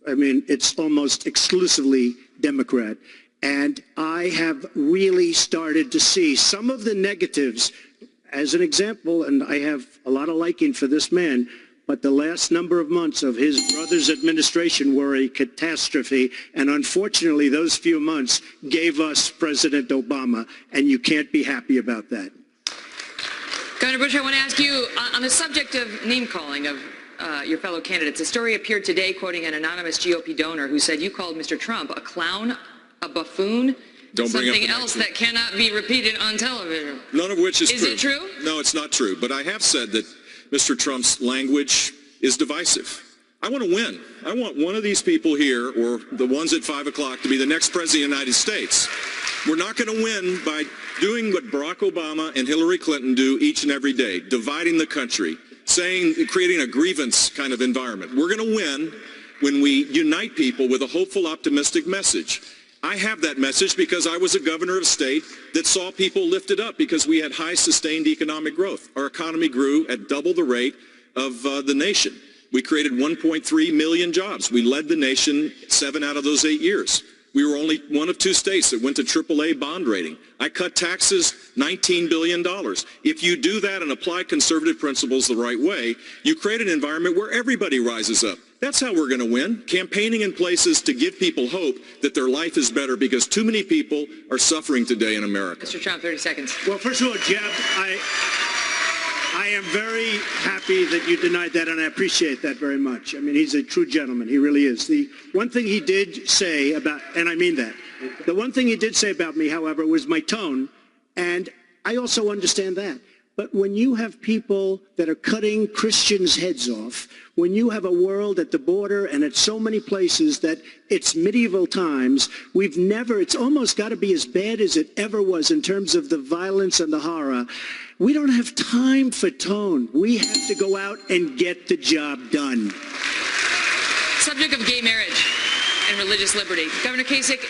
it's almost exclusively Democrat. And I have really started to see some of the negatives. As an example, and I have a lot of liking for this man, but the last number of months of his brother's administration were a catastrophe, and unfortunately those few months gave us President Obama, and you can't be happy about that. Governor Bush, I want to ask you, on the subject of name-calling of your fellow candidates, a story appeared today quoting an anonymous GOP donor who said you called Mr. Trump a clown, a buffoon, something else that cannot be repeated on television. None of which is true. Is it true? No, it's not true. But I have said that Mr. Trump's language is divisive. I want to win. I want one of these people here, or the ones at 5 o'clock, to be the next president of the United States. We're not going to win by doing what Barack Obama and Hillary Clinton do each and every day, dividing the country, creating a grievance kind of environment. We're going to win when we unite people with a hopeful, optimistic message. I have that message because I was a governor of a state that saw people lifted up because we had high sustained economic growth. Our economy grew at double the rate of the nation. We created 1.3 million jobs. We led the nation 7 out of those 8 years. We were only one of 2 states that went to AAA bond rating. I cut taxes $19 billion. If you do that and apply conservative principles the right way, you create an environment where everybody rises up. That's how we're going to win, campaigning in places to give people hope that their life is better because too many people are suffering today in America. Mr. Trump, 30 seconds. Well, first of all, Jeb, I am very happy that you denied that, and I appreciate that very much. I mean, he's a true gentleman. He really is. The one thing he did say about, and I mean that, the one thing he did say about me, however, was my tone, and I also understand that. But when you have people that are cutting Christians' heads off, when you have a world at the border and at so many places that it's medieval times, it's almost got to be as bad as it ever was in terms of the violence and the horror. We don't have time for tone. We have to go out and get the job done. Subject of gay marriage and religious liberty. Governor Kasich,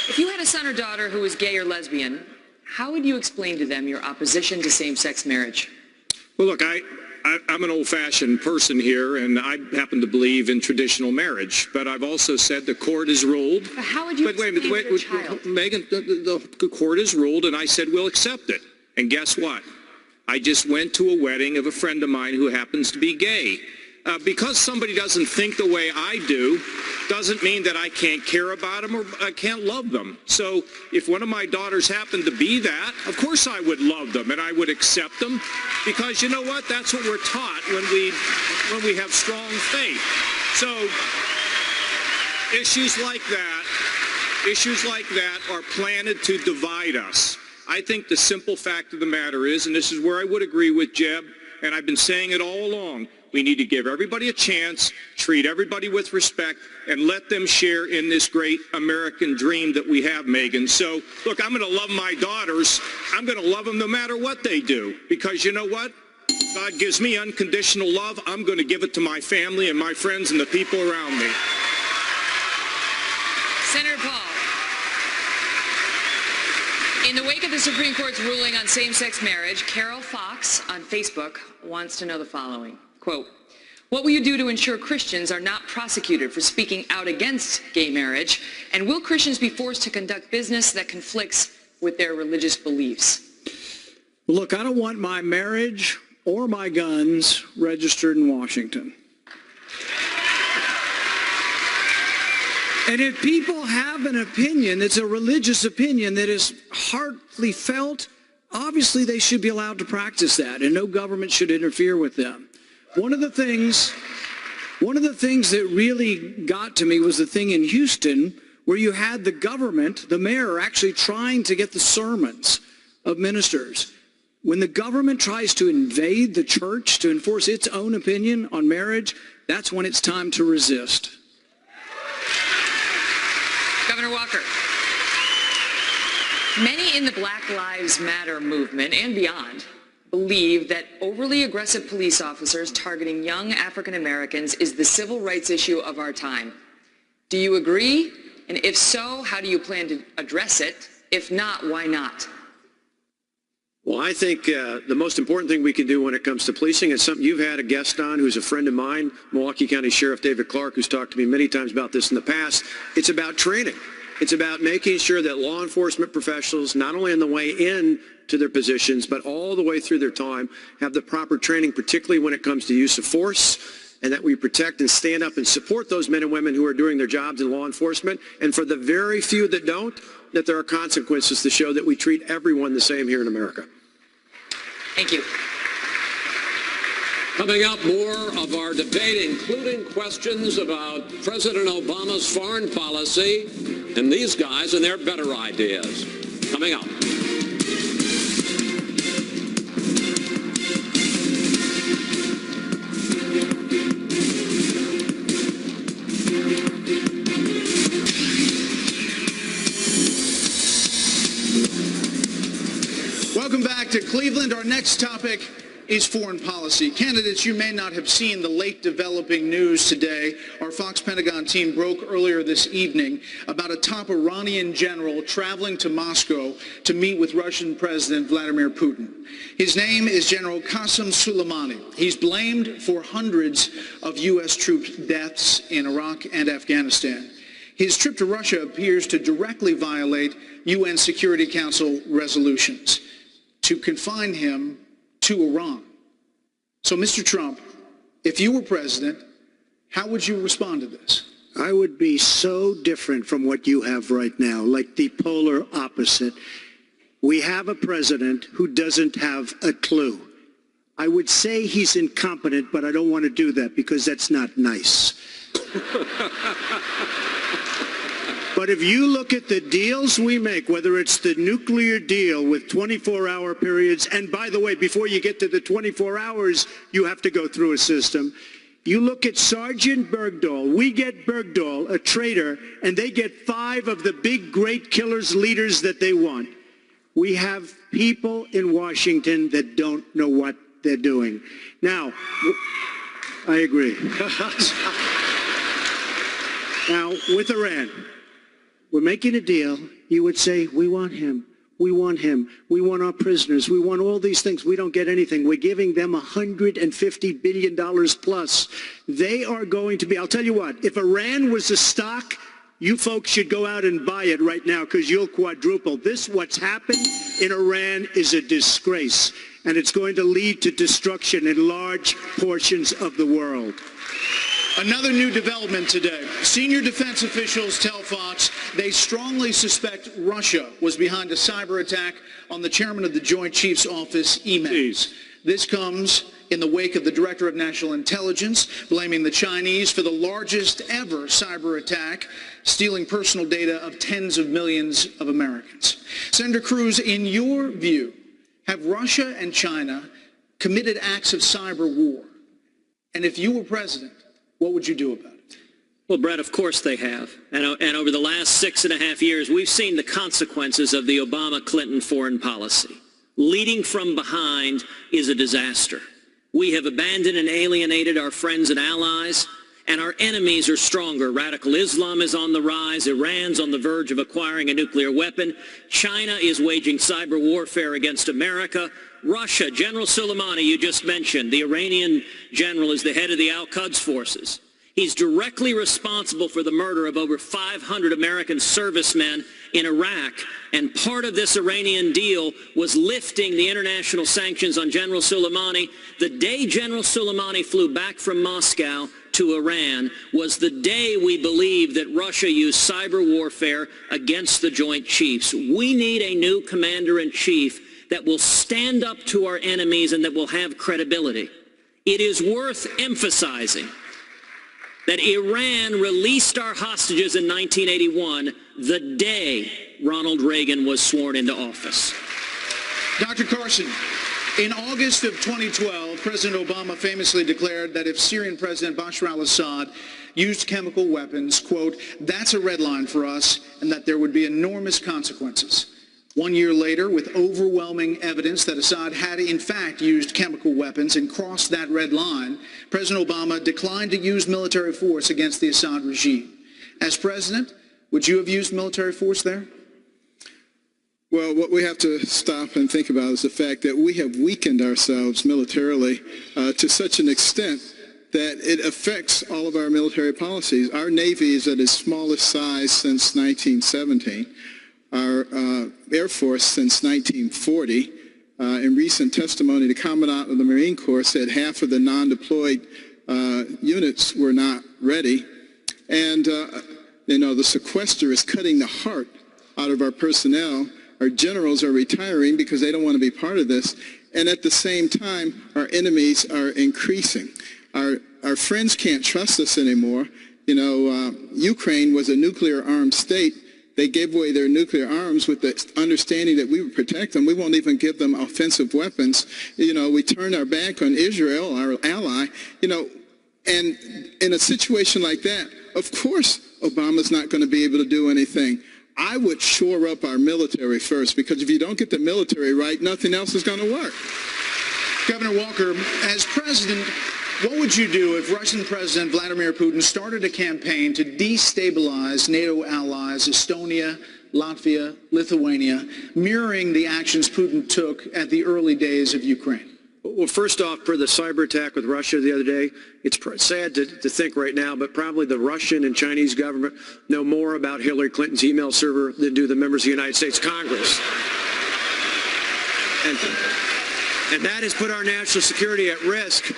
if you had a son or daughter who was gay or lesbian, how would you explain to them your opposition to same-sex marriage? Well, look, I'm an old-fashioned person here, and I happen to believe in traditional marriage. But I've also said the court has ruled. But how would you explain to your child? Megan, the court has ruled, and I said we'll accept it. And guess what? I just went to a wedding of a friend of mine who happens to be gay. Because somebody doesn't think the way I do doesn't mean that I can't care about them or I can't love them. So if one of my daughters happened to be that, of course I would love them and I would accept them, because you know what? That's what we're taught when we have strong faith. So issues like that are planted to divide us. I think the simple fact of the matter is, and this is where I would agree with Jeb, and I've been saying it all along, we need to give everybody a chance, treat everybody with respect, and let them share in this great American dream that we have, Megan. So, look, I'm going to love my daughters. I'm going to love them no matter what they do, because you know what? God gives me unconditional love. I'm going to give it to my family and my friends and the people around me. Senator Paul, in the wake of the Supreme Court's ruling on same-sex marriage, Carol Fox on Facebook wants to know the following. Quote, what will you do to ensure Christians are not prosecuted for speaking out against gay marriage? And will Christians be forced to conduct business that conflicts with their religious beliefs? Look, I don't want my marriage or my guns registered in Washington. And if people have an opinion that's a religious opinion that is heartily felt, obviously they should be allowed to practice that, and no government should interfere with them. One of the things that really got to me was the thing in Houston where you had the government, the mayor, actually trying to get the sermons of ministers. When the government tries to invade the church to enforce its own opinion on marriage, that's when it's time to resist. Governor Walker, many in the Black Lives Matter movement and beyond believe that overly aggressive police officers targeting young African Americans is the civil rights issue of our time. Do you agree? And if so, how do you plan to address it? If not, why not? Well, I think the most important thing we can do when it comes to policing is something you've had a guest on who's a friend of mine, Milwaukee County Sheriff David Clark, who's talked to me many times about this in the past. It's about training. It's about making sure that law enforcement professionals, not only on the way in to their positions, but all the way through their time, have the proper training, particularly when it comes to use of force, and that we protect and stand up and support those men and women who are doing their jobs in law enforcement. And for the very few that don't, that there are consequences to show that we treat everyone the same here in America. Thank you. Coming up, more of our debate, including questions about President Obama's foreign policy and these guys and their better ideas. Coming up. Welcome back to Cleveland. Our next topic is foreign policy. Candidates, you may not have seen the late developing news today. Our Fox Pentagon team broke earlier this evening about a top Iranian general traveling to Moscow to meet with Russian President Vladimir Putin. His name is General Qasem Soleimani. He's blamed for hundreds of U.S. troops' deaths in Iraq and Afghanistan. His trip to Russia appears to directly violate UN Security Council resolutions to confine him to Iran. So, Mr. Trump, if you were president, how would you respond to this? I would be so different from what you have right now, like the polar opposite. We have a president who doesn't have a clue. I would say he's incompetent, but I don't want to do that because that's not nice. But if you look at the deals we make, whether it's the nuclear deal with 24-hour periods, and by the way, before you get to the 24 hours, you have to go through a system. You look at Sergeant Bergdahl. We get Bergdahl, a traitor, and they get 5 of the big, great killers, leaders that they want. We have people in Washington that don't know what they're doing. Now, I agree. Now, with Iran, we're making a deal. You would say, we want him. We want him. We want our prisoners. We want all these things. We don't get anything. We're giving them $150 billion plus. They are going to be, I'll tell you what, if Iran was a stock, you folks should go out and buy it right now because you'll quadruple. What's happened in Iran is a disgrace, and it's going to lead to destruction in large portions of the world. Another new development today. Senior defense officials tell Fox they strongly suspect Russia was behind a cyber attack on the chairman of the Joint Chiefs Office emails. This comes in the wake of the Director of National Intelligence blaming the Chinese for the largest ever cyber attack, stealing personal data of tens of millions of Americans. Senator Cruz, in your view, have Russia and China committed acts of cyber war? And if you were president, what would you do about it? Well, Brett, of course they have. And over the last 6.5 years, we've seen the consequences of the Obama-Clinton foreign policy. Leading from behind is a disaster. We have abandoned and alienated our friends and allies, and our enemies are stronger. Radical Islam is on the rise. Iran's on the verge of acquiring a nuclear weapon. China is waging cyber warfare against America. Russia, General Soleimani, you just mentioned, the Iranian general, is the head of the Al-Quds forces. He's directly responsible for the murder of over 500 American servicemen in Iraq. And part of this Iranian deal was lifting the international sanctions on General Soleimani. The day General Soleimani flew back from Moscow to Iran was the day we believed that Russia used cyber warfare against the Joint Chiefs. We need a new commander-in-chief that will stand up to our enemies and that will have credibility. It is worth emphasizing that Iran released our hostages in 1981, the day Ronald Reagan was sworn into office. Dr. Carson, in August of 2012, President Obama famously declared that if Syrian President Bashar al-Assad used chemical weapons, quote, that's a red line for us, and that there would be enormous consequences. 1 year later, with overwhelming evidence that Assad had in fact used chemical weapons and crossed that red line, President Obama declined to use military force against the Assad regime. As president, would you have used military force there? Well, what we have to stop and think about is the fact that we have weakened ourselves militarily to such an extent that it affects all of our military policies. Our Navy is at its smallest size since 1917. Our Air Force since 1940. In recent testimony, the Commandant of the Marine Corps said half of the non-deployed units were not ready. And, the sequester is cutting the heart out of our personnel. Our generals are retiring because they don't want to be part of this. And at the same time, our enemies are increasing. Our friends can't trust us anymore. Ukraine was a nuclear-armed state. They gave away their nuclear arms with the understanding that we would protect them. We won't even give them offensive weapons. We turned our back on Israel, our ally. And in a situation like that, of course, Obama's not going to be able to do anything. I would shore up our military first, because if you don't get the military right, nothing else is going to work. Governor Walker, as president, what would you do if Russian President Vladimir Putin started a campaign to destabilize NATO allies Estonia, Latvia, Lithuania, mirroring the actions Putin took at the early days of Ukraine? Well, first off, for the cyber attack with Russia the other day, it's sad to think right now, but probably the Russian and Chinese government know more about Hillary Clinton's email server than do the members of the United States Congress. And that has put our national security at risk.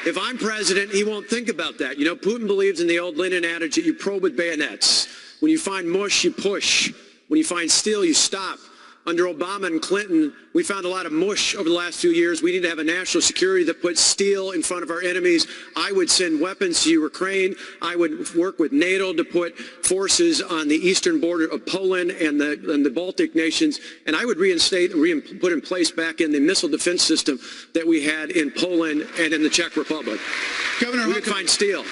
If I'm president, he won't think about that. Putin believes in the old Lenin adage that you probe with bayonets. When you find mush, you push. When you find steel, you stop. Under Obama and Clinton, we found a lot of mush over the last few years. We need to have a national security that puts steel in front of our enemies. I would send weapons to Ukraine. I would work with NATO to put forces on the eastern border of Poland and the Baltic nations. And I would reinstate and put in place back in the missile defense system that we had in Poland and in the Czech Republic. Governor we would find steel.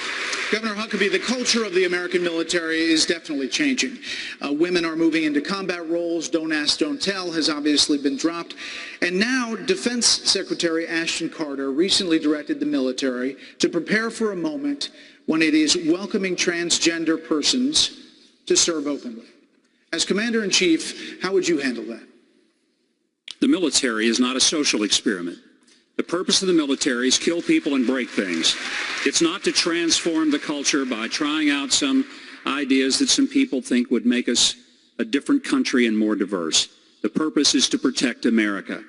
Governor Huckabee, the culture of the American military is definitely changing. Women are moving into combat roles. Don't ask, don't tell has obviously been dropped. And now Defense Secretary Ashton Carter recently directed the military to prepare for a moment when it is welcoming transgender persons to serve openly. As Commander-in-Chief, how would you handle that? The military is not a social experiment. The purpose of the military is kill people and break things. It's not to transform the culture by trying out some ideas that some people think would make us a different country and more diverse. The purpose is to protect America.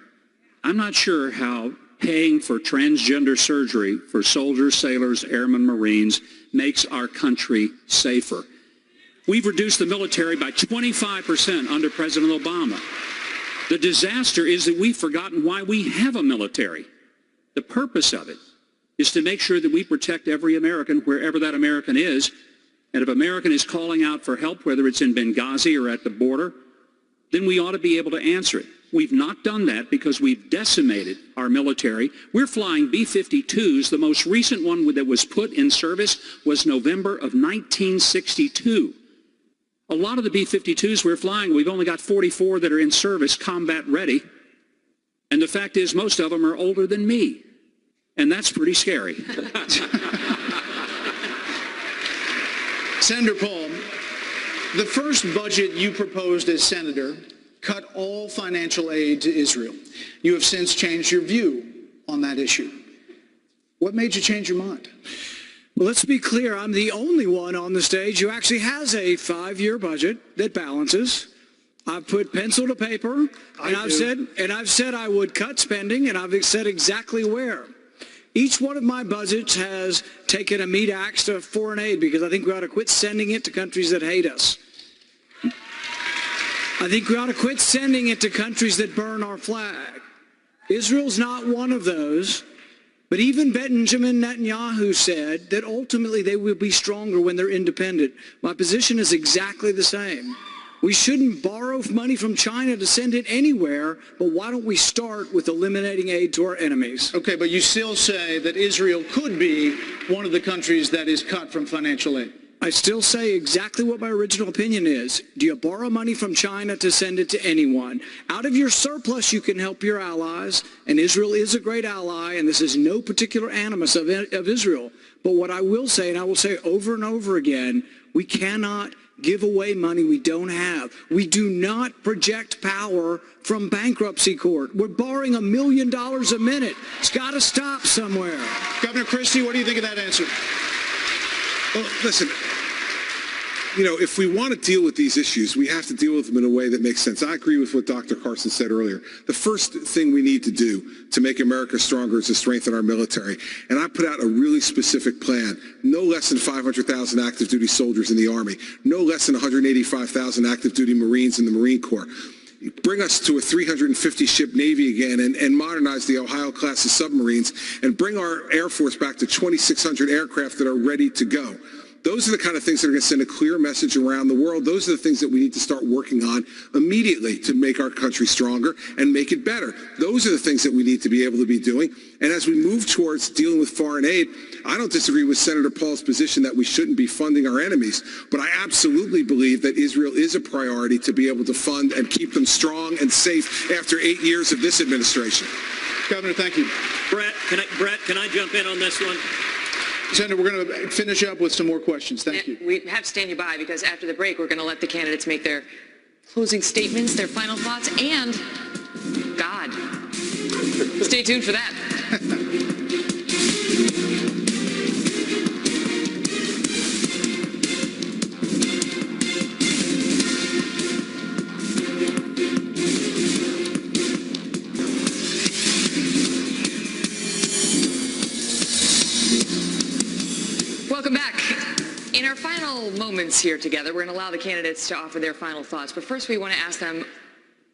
I'm not sure how paying for transgender surgery for soldiers, sailors, airmen, Marines makes our country safer. We've reduced the military by 25% under President Obama. The disaster is that we've forgotten why we have a military. The purpose of it is to make sure that we protect every American wherever that American is. And if an American is calling out for help, whether it's in Benghazi or at the border, then we ought to be able to answer it. We've not done that because we've decimated our military. We're flying B-52s. The most recent one that was put in service was November of 1962. A lot of the B-52s we're flying, we've only got 44 that are in service, combat ready. And the fact is, most of them are older than me. And that's pretty scary. Senator Paul, the first budget you proposed as senator cut all financial aid to Israel. You have since changed your view on that issue. What made you change your mind? Well, let's be clear. I'm the only one on the stage who actually has a 5-year budget that balances. I've put pencil to paper, and I've said I would cut spending, and I've said exactly where. Each one of my budgets has taken a meat axe to foreign aid because I think we ought to quit sending it to countries that hate us. I think we ought to quit sending it to countries that burn our flag. Israel's not one of those, but even Benjamin Netanyahu said that ultimately they will be stronger when they're independent. My position is exactly the same. We shouldn't borrow money from China to send it anywhere, but why don't we start with eliminating aid to our enemies? Okay, but you still say that Israel could be one of the countries that is cut from financial aid. I still say exactly what my original opinion is. Do you borrow money from China to send it to anyone? Out of your surplus, you can help your allies, and Israel is a great ally, and this is no particular animus of Israel. But what I will say, and I will say over and over again, we cannot give away money we don't have. We do not project power from bankruptcy court. We're borrowing $1 million a minute. It's got to stop somewhere. Governor Christie, what do you think of that answer? Well, listen, you know, if we want to deal with these issues, we have to deal with them in a way that makes sense. I agree with what Dr. Carson said earlier. The first thing we need to do to make America stronger is to strengthen our military. And I put out a really specific plan. No less than 500,000 active duty soldiers in the Army. No less than 185,000 active duty Marines in the Marine Corps. Bring us to a 350-ship Navy again and modernize the Ohio-class of submarines and bring our Air Force back to 2,600 aircraft that are ready to go. Those are the kind of things that are going to send a clear message around the world. Those are the things that we need to start working on immediately to make our country stronger and make it better. Those are the things that we need to be able to be doing. And as we move towards dealing with foreign aid, I don't disagree with Senator Paul's position that we shouldn't be funding our enemies, but I absolutely believe that Israel is a priority to be able to fund and keep them strong and safe after 8 years of this administration. Governor, thank you. Brett, can I jump in on this one? Senator, we're going to finish up with some more questions. Thank you. We have to stand you by because after the break, we're going to let the candidates make their closing statements, their final thoughts, and God. Stay tuned for that. Welcome back. In our final moments here together, we're going to allow the candidates to offer their final thoughts. But first, we want to ask them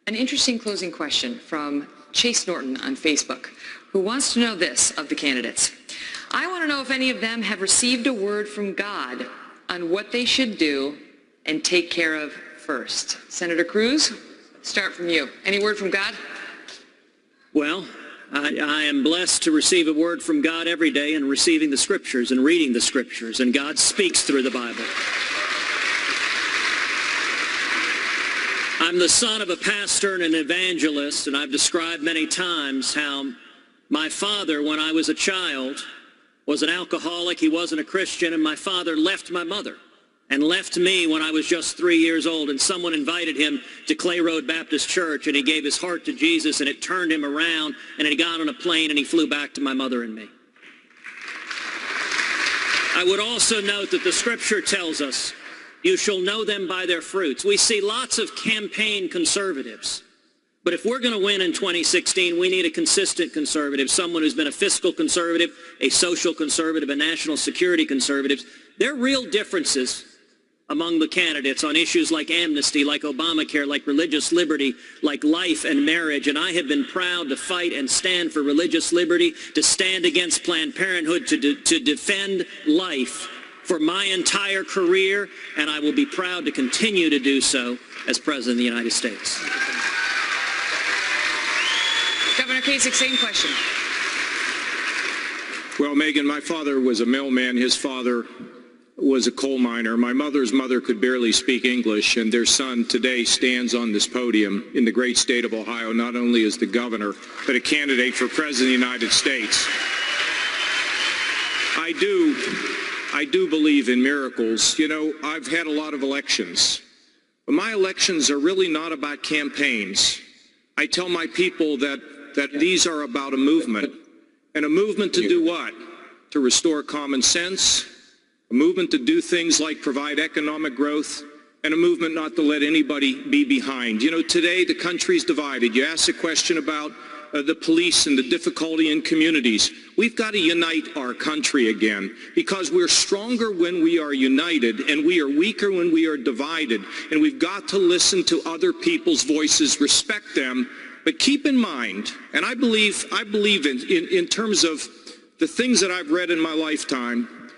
an interesting closing question from Chase Norton on Facebook, who wants to know this of the candidates. I want to know if any of them have received a word from God on what they should do and take care of first. Senator Cruz, start from you. Any word from God? Well, I am blessed to receive a word from God every day in receiving the Scriptures and reading the Scriptures, and God speaks through the Bible. I'm the son of a pastor and an evangelist, and I've described many times how my father, when I was a child, was an alcoholic. He wasn't a Christian, and my father left my mother and left me when I was just 3 years old, and someone invited him to Clay Road Baptist Church, and he gave his heart to Jesus, and it turned him around, and he got on a plane, and he flew back to my mother and me. I would also note that the Scripture tells us, you shall know them by their fruits. We see lots of campaign conservatives, but if we're going to win in 2016, we need a consistent conservative, someone who's been a fiscal conservative, a social conservative, a national security conservative. There are real differences among the candidates on issues like amnesty, like Obamacare, like religious liberty, like life and marriage. And I have been proud to fight and stand for religious liberty, to stand against Planned Parenthood, to defend life for my entire career. And I will be proud to continue to do so as President of the United States. Governor Kasich, same question. Well, Megan, my father was a mailman. His father was a coal miner. My mother's mother could barely speak English, and their son today stands on this podium in the great state of Ohio, not only as the governor, but a candidate for President of the United States. I do believe in miracles. You know, I've had a lot of elections, but my elections are really not about campaigns. I tell my people that these are about a movement, and a movement to do what? To restore common sense, a movement to do things like provide economic growth, and a movement not to let anybody be behind. You know, today the country's divided. You asked a question about the police and the difficulty in communities. We've got to unite our country again, because we're stronger when we are united and we are weaker when we are divided. And we've got to listen to other people's voices, respect them, but keep in mind, and I believe in terms of the things that I've read in my lifetime,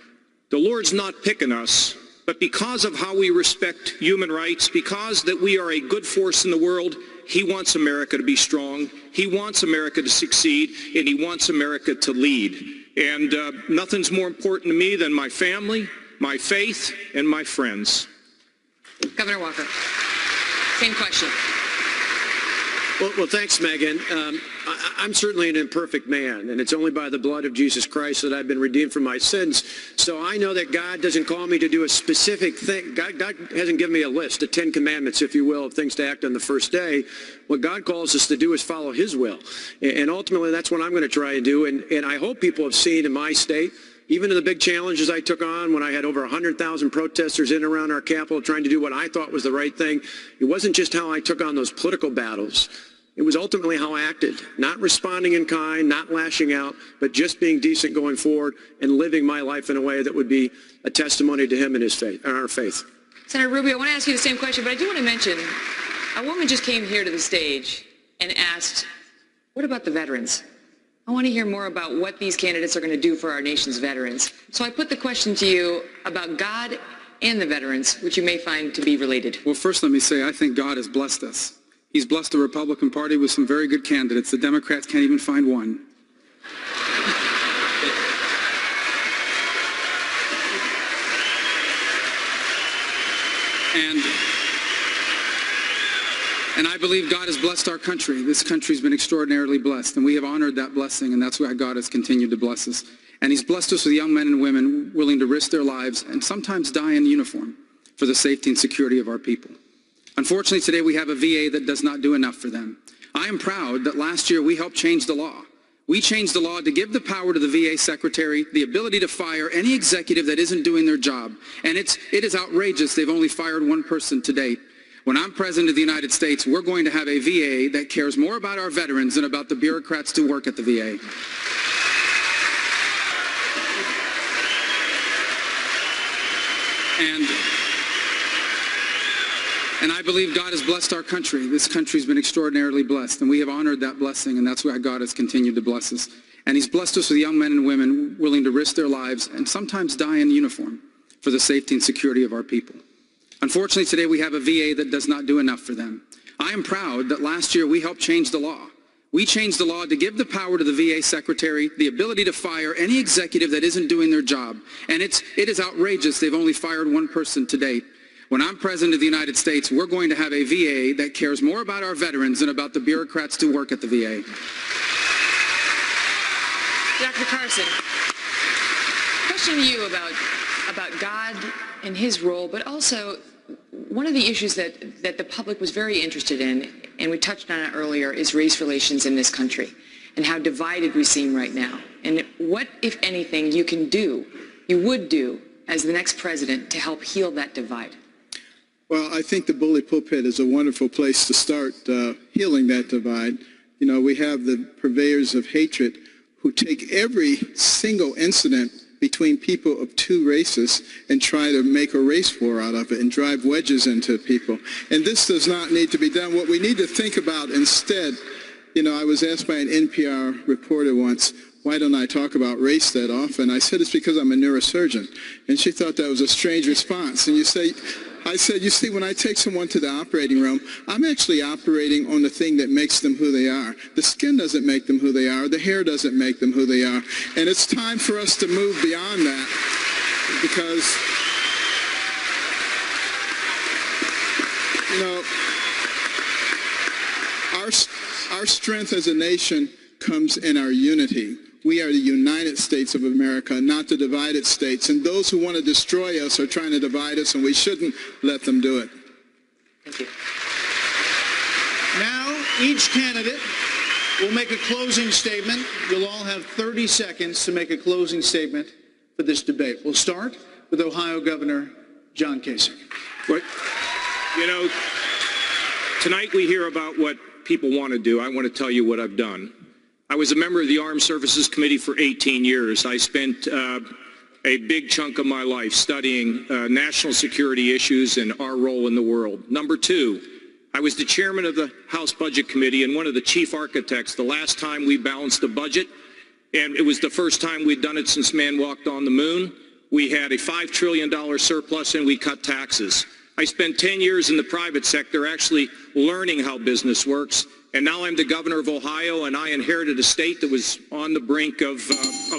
the Lord's not picking us, but because of how we respect human rights, because that we are a good force in the world, He wants America to be strong, He wants America to succeed, and He wants America to lead. And nothing's more important to me than my family, my faith, and my friends. Governor Walker, same question. Well, thanks, Megan. I'm certainly an imperfect man, and it's only by the blood of Jesus Christ that I've been redeemed from my sins. So I know that God doesn't call me to do a specific thing. God hasn't given me a list, the 10 commandments, if you will, of things to act on the first day. What God calls us to do is follow his will. And ultimately, that's what I'm going to try and do. And I hope people have seen in my state, even in the big challenges I took on when I had over 100,000 protesters in and around our Capitol trying to do what I thought was the right thing, it wasn't just how I took on those political battles. It was ultimately how I acted, not responding in kind, not lashing out, but just being decent going forward and living my life in a way that would be a testimony to him and his faith, and our faith. Senator Rubio, I want to ask you the same question, but I do want to mention a woman just came here to the stage and asked, what about the veterans? I want to hear more about what these candidates are going to do for our nation's veterans. So I put the question to you about God and the veterans, which you may find to be related. Well, first let me say I think God has blessed us. He's blessed the Republican Party with some very good candidates. The Democrats can't even find one. And I believe God has blessed our country. This country's been extraordinarily blessed, and we have honored that blessing, and that's why God has continued to bless us. And he's blessed us with young men and women willing to risk their lives and sometimes die in uniform for the safety and security of our people. Unfortunately, today we have a VA that does not do enough for them. I am proud that last year we helped change the law. We changed the law to give the power to the VA secretary, the ability to fire any executive that isn't doing their job. And it is outrageous. They've only fired one person to date. When I'm president of the United States, we're going to have a VA that cares more about our veterans than about the bureaucrats who work at the VA. And I believe God has blessed our country. This country's been extraordinarily blessed, and we have honored that blessing, and that's why God has continued to bless us. And he's blessed us with young men and women willing to risk their lives and sometimes die in uniform for the safety and security of our people. Unfortunately, today we have a VA that does not do enough for them. I am proud that last year we helped change the law. We changed the law to give the power to the VA secretary, the ability to fire any executive that isn't doing their job. And it is outrageous. They've only fired one person to date. When I'm president of the United States, we're going to have a VA that cares more about our veterans than about the bureaucrats who work at the VA. Dr. Carson, question to you about God and his role, but also one of the issues that the public was very interested in, and we touched on it earlier, is race relations in this country and how divided we seem right now. And what, if anything, you would do as the next president to help heal that divide? Well, I think the bully pulpit is a wonderful place to start healing that divide. You know, we have the purveyors of hatred who take every single incident between people of two races and try to make a race war out of it and drive wedges into people. And this does not need to be done. What we need to think about instead, you know, I was asked by an NPR reporter once, why don't I talk about race that often? I said, it's because I'm a neurosurgeon. And she thought that was a strange response. And I said, you see, when I take someone to the operating room, I'm actually operating on the thing that makes them who they are. The skin doesn't make them who they are. The hair doesn't make them who they are. And it's time for us to move beyond that because, you know, our strength as a nation comes in our unity. We are the United States of America, not the divided states. And those who want to destroy us are trying to divide us, and we shouldn't let them do it. Thank you. Now, each candidate will make a closing statement. You'll all have 30 seconds to make a closing statement for this debate. We'll start with Ohio Governor John Kasich. You know, tonight we hear about what people want to do. I want to tell you what I've done. I was a member of the Armed Services Committee for 18 years. I spent a big chunk of my life studying national security issues and our role in the world. Number two, I was the chairman of the House Budget Committee and one of the chief architects the last time we balanced the budget, and it was the first time we'd done it since man walked on the moon. We had a $5 trillion surplus and we cut taxes. I spent 10 years in the private sector actually learning how business works. And now I'm the governor of Ohio, and I inherited a state that was on the brink of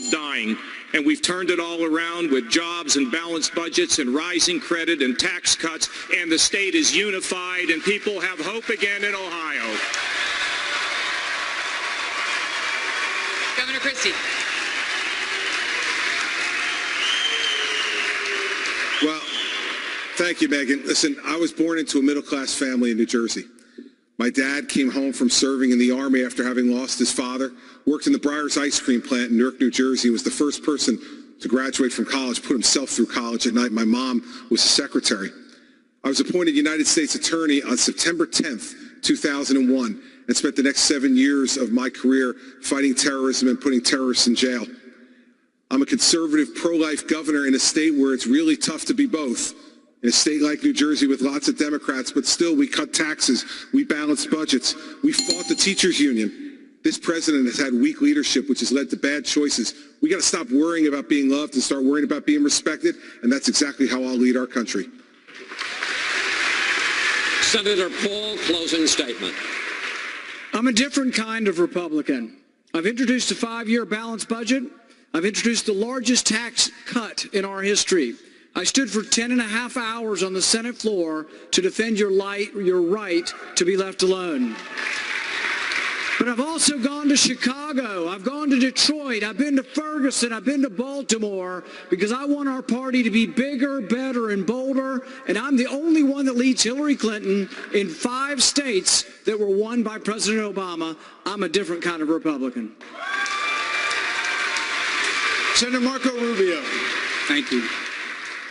dying. And we've turned it all around with jobs and balanced budgets and rising credit and tax cuts, and the state is unified, and people have hope again in Ohio. Governor Christie. Well, thank you, Megan. Listen, I was born into a middle-class family in New Jersey. My dad came home from serving in the Army after having lost his father, worked in the Breyers ice cream plant in Newark, New Jersey, was the first person to graduate from college, put himself through college at night. My mom was a secretary. I was appointed United States Attorney on September 10th, 2001, and spent the next 7 years of my career fighting terrorism and putting terrorists in jail. I'm a conservative, pro-life governor in a state where it's really tough to be both. In a state like New Jersey with lots of Democrats, but still we cut taxes, we balanced budgets, we fought the teachers union. This president has had weak leadership, which has led to bad choices. We got to stop worrying about being loved and start worrying about being respected, and that's exactly how I'll lead our country. Senator Paul, closing statement. I'm a different kind of Republican. I've introduced a 5-year balanced budget. I've introduced the largest tax cut in our history. I stood for 10.5 hours on the Senate floor to defend your right to be left alone. But I've also gone to Chicago, I've gone to Detroit, I've been to Ferguson, I've been to Baltimore, because I want our party to be bigger, better, and bolder, and I'm the only one that leads Hillary Clinton in 5 states that were won by President Obama. I'm a different kind of Republican. Senator Marco Rubio. Thank you.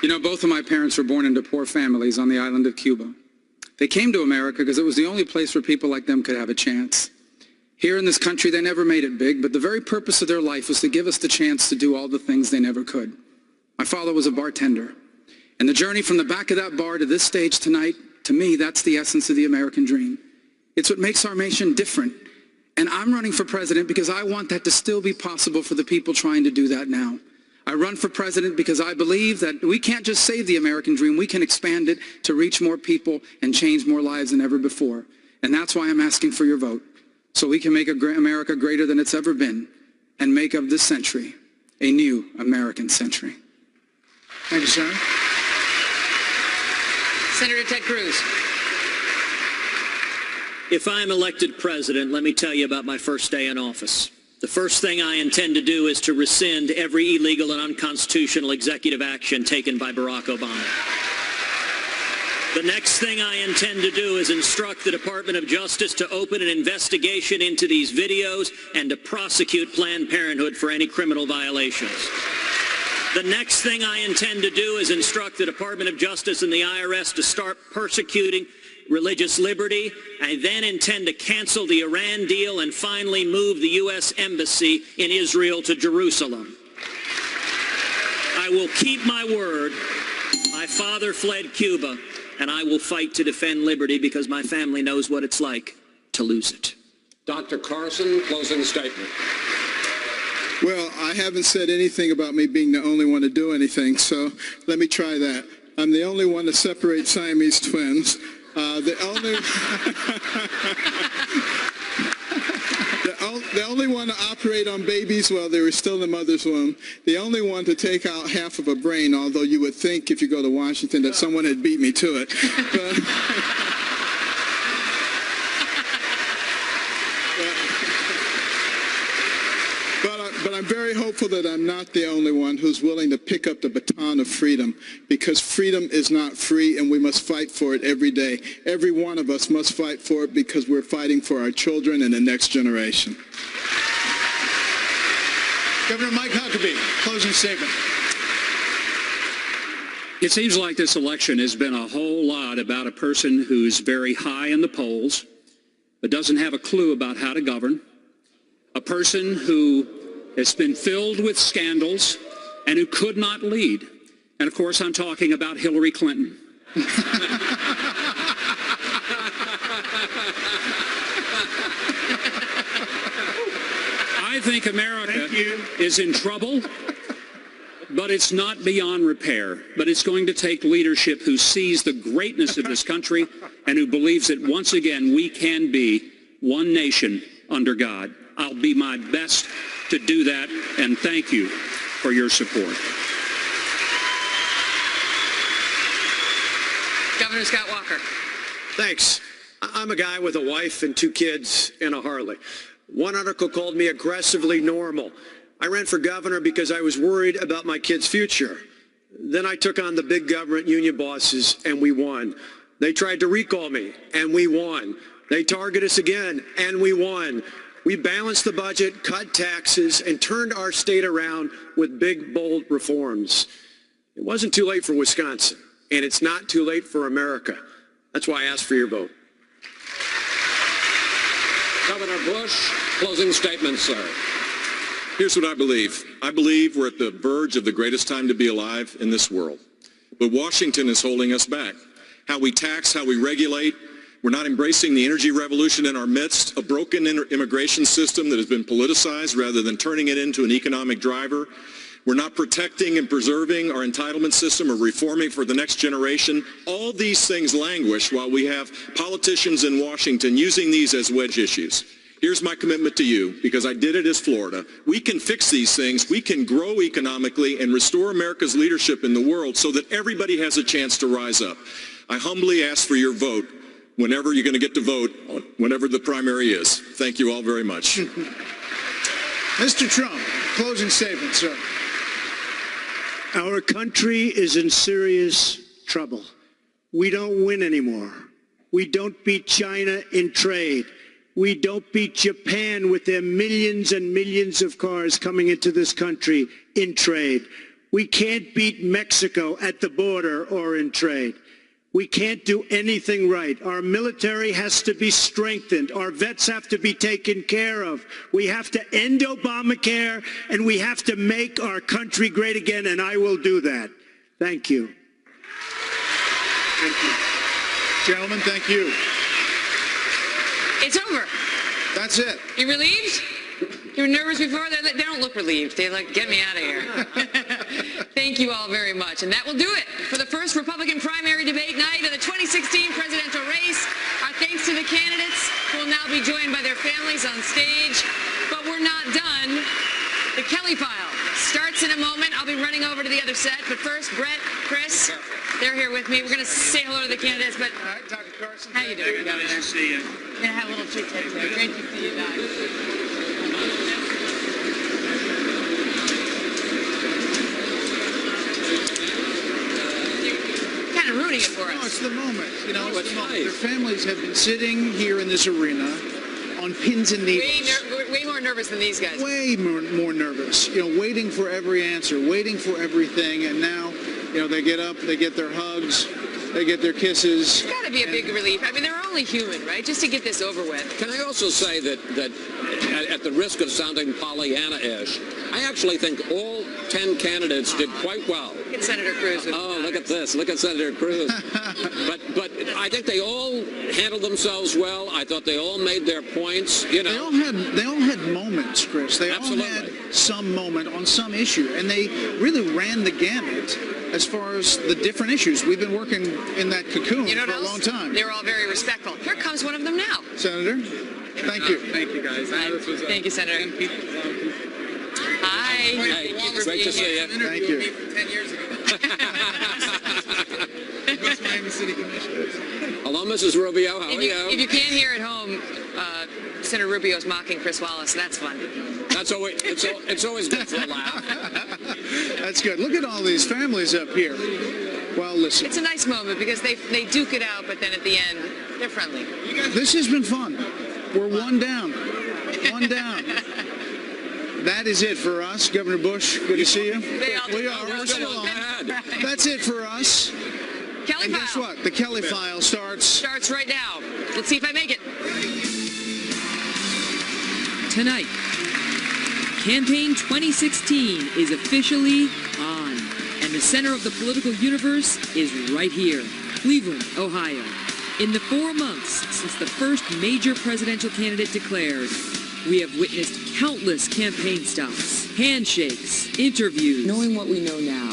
You know, both of my parents were born into poor families on the island of Cuba. They came to America because it was the only place where people like them could have a chance. Here in this country, they never made it big, but the very purpose of their life was to give us the chance to do all the things they never could. My father was a bartender. And the journey from the back of that bar to this stage tonight, to me, that's the essence of the American dream. It's what makes our nation different. And I'm running for president because I want that to still be possible for the people trying to do that now. I run for president because I believe that we can't just save the American dream, we can expand it to reach more people and change more lives than ever before. And that's why I'm asking for your vote, so we can make America greater than it's ever been and make of this century a new American century. Thank you, Senator. Senator Ted Cruz. If I am elected president, let me tell you about my first day in office. The first thing I intend to do is to rescind every illegal and unconstitutional executive action taken by Barack Obama. The next thing I intend to do is instruct the Department of Justice to open an investigation into these videos and to prosecute Planned Parenthood for any criminal violations. The next thing I intend to do is instruct the Department of Justice and the IRS to start persecuting religious liberty. I then intend to cancel the Iran deal and finally move the U.S. Embassy in Israel to Jerusalem. I will keep my word. My father fled Cuba, and I will fight to defend liberty because my family knows what it's like to lose it. Dr. Carson, closing statement. Well, I haven't said anything about me being the only one to do anything, so let me try that. I'm the only one to separate Siamese twins. The only one to operate on babies while they were still in the mother's womb. The only one to take out half of a brain, although you would think if you go to Washington that someone had beat me to it. But I'm very hopeful that I'm not the only one who's willing to pick up the baton of freedom, because freedom is not free and we must fight for it every day. Every one of us must fight for it because we're fighting for our children and the next generation. Governor Mike Huckabee, closing statement. It seems like this election has been a whole lot about a person who's very high in the polls, but doesn't have a clue about how to govern, a person who has been filled with scandals and who could not lead. And of course, I'm talking about Hillary Clinton. I think America is in trouble, but it's not beyond repair. But it's going to take leadership who sees the greatness of this country and who believes that once again we can be one nation under God. I'll be my best to do that, and thank you for your support. Governor Scott Walker. Thanks. I'm a guy with a wife and 2 kids and a Harley. One article called me aggressively normal. I ran for governor because I was worried about my kids' future. Then I took on the big government union bosses, and we won. They tried to recall me, and we won. They targeted us again, and we won. We balanced the budget, cut taxes, and turned our state around with big, bold reforms. It wasn't too late for Wisconsin, and it's not too late for America. That's why I asked for your vote. Governor Bush, closing statement, sir. Here's what I believe. I believe we're at the verge of the greatest time to be alive in this world. But Washington is holding us back. How we tax, how we regulate. We're not embracing the energy revolution in our midst, a broken immigration system that has been politicized rather than turning it into an economic driver. We're not protecting and preserving our entitlement system or reforming for the next generation. All these things languish while we have politicians in Washington using these as wedge issues. Here's my commitment to you, because I did it as Florida. We can fix these things. We can grow economically and restore America's leadership in the world so that everybody has a chance to rise up. I humbly ask for your vote whenever you're going to get to vote, whenever the primary is. Thank you all very much. Mr. Trump, closing statement, sir. Our country is in serious trouble. We don't win anymore. We don't beat China in trade. We don't beat Japan with their millions and millions of cars coming into this country in trade. We can't beat Mexico at the border or in trade. We can't do anything right. Our military has to be strengthened. Our vets have to be taken care of. We have to end Obamacare, and we have to make our country great again, and I will do that. Thank you. Thank you. Gentlemen, thank you. It's over. That's it. You relieved? You were nervous before? They don't look relieved. They like, get me out of here. Thank you all very much. And that will do it for the first Republican primary debate night of the 2016 presidential race. Our thanks to the candidates who will now be joined by their families on stage. But we're not done. The Kelly File starts in a moment. I'll be running over to the other set. But first, Brett, Chris, they're here with me. We're going to say hello to the candidates. But Dr. Carson, how you doing, Governor? Nice to see you. We're going to have a little chit-chat today. Great to see you guys. Kind of ruining it for us. No, it's the moment. You know, it's the moment. Their families have been sitting here in this arena on pins and needles. Way more nervous than these guys. Way more nervous. You know, waiting for every answer, waiting for everything, and now, you know, they get up, they get their hugs, they get their kisses. It's got to be a big relief. I mean, they're only human, right? Just to get this over with. Can I also say that at the risk of sounding Pollyanna-ish, I actually think all 10 candidates did quite well. Look at Senator Cruz. Oh, look at this. Look at Senator Cruz. but I think they all handled themselves well. I thought they all made their points. You know, they all had moments, Chris. They all had some moment on some issue, and they really ran the gamut as far as the different issues. We've been working in that cocoon for a long time. They were all very respectful. Here comes one of them now. Senator, thank you. Thank you, guys. I know this was thank you, Senator. Hi. Hey, great to see you. Thank you. 10 years ago. West Miami City Commissioners. Hello, Mrs. Rubio. How are you? If you can't hear at home, Senator Rubio's mocking Chris Wallace. That's fun. That's always it's always good for a laugh. That's good. Look at all these families up here. Well, listen. It's a nice moment because they duke it out, but then at the end, they're friendly. This has been fun. We're one down. One down. That is it for us. Governor Bush, good to see you. We are. We're still on. That's it for us. Kelly and File. Guess what? The Kelly File starts right now. Let's see if I make it. Tonight, Campaign 2016 is officially on, and the center of the political universe is right here, Cleveland, Ohio. In the 4 months since the first major presidential candidate declared, we have witnessed countless campaign stops, handshakes, interviews. Knowing what we know now,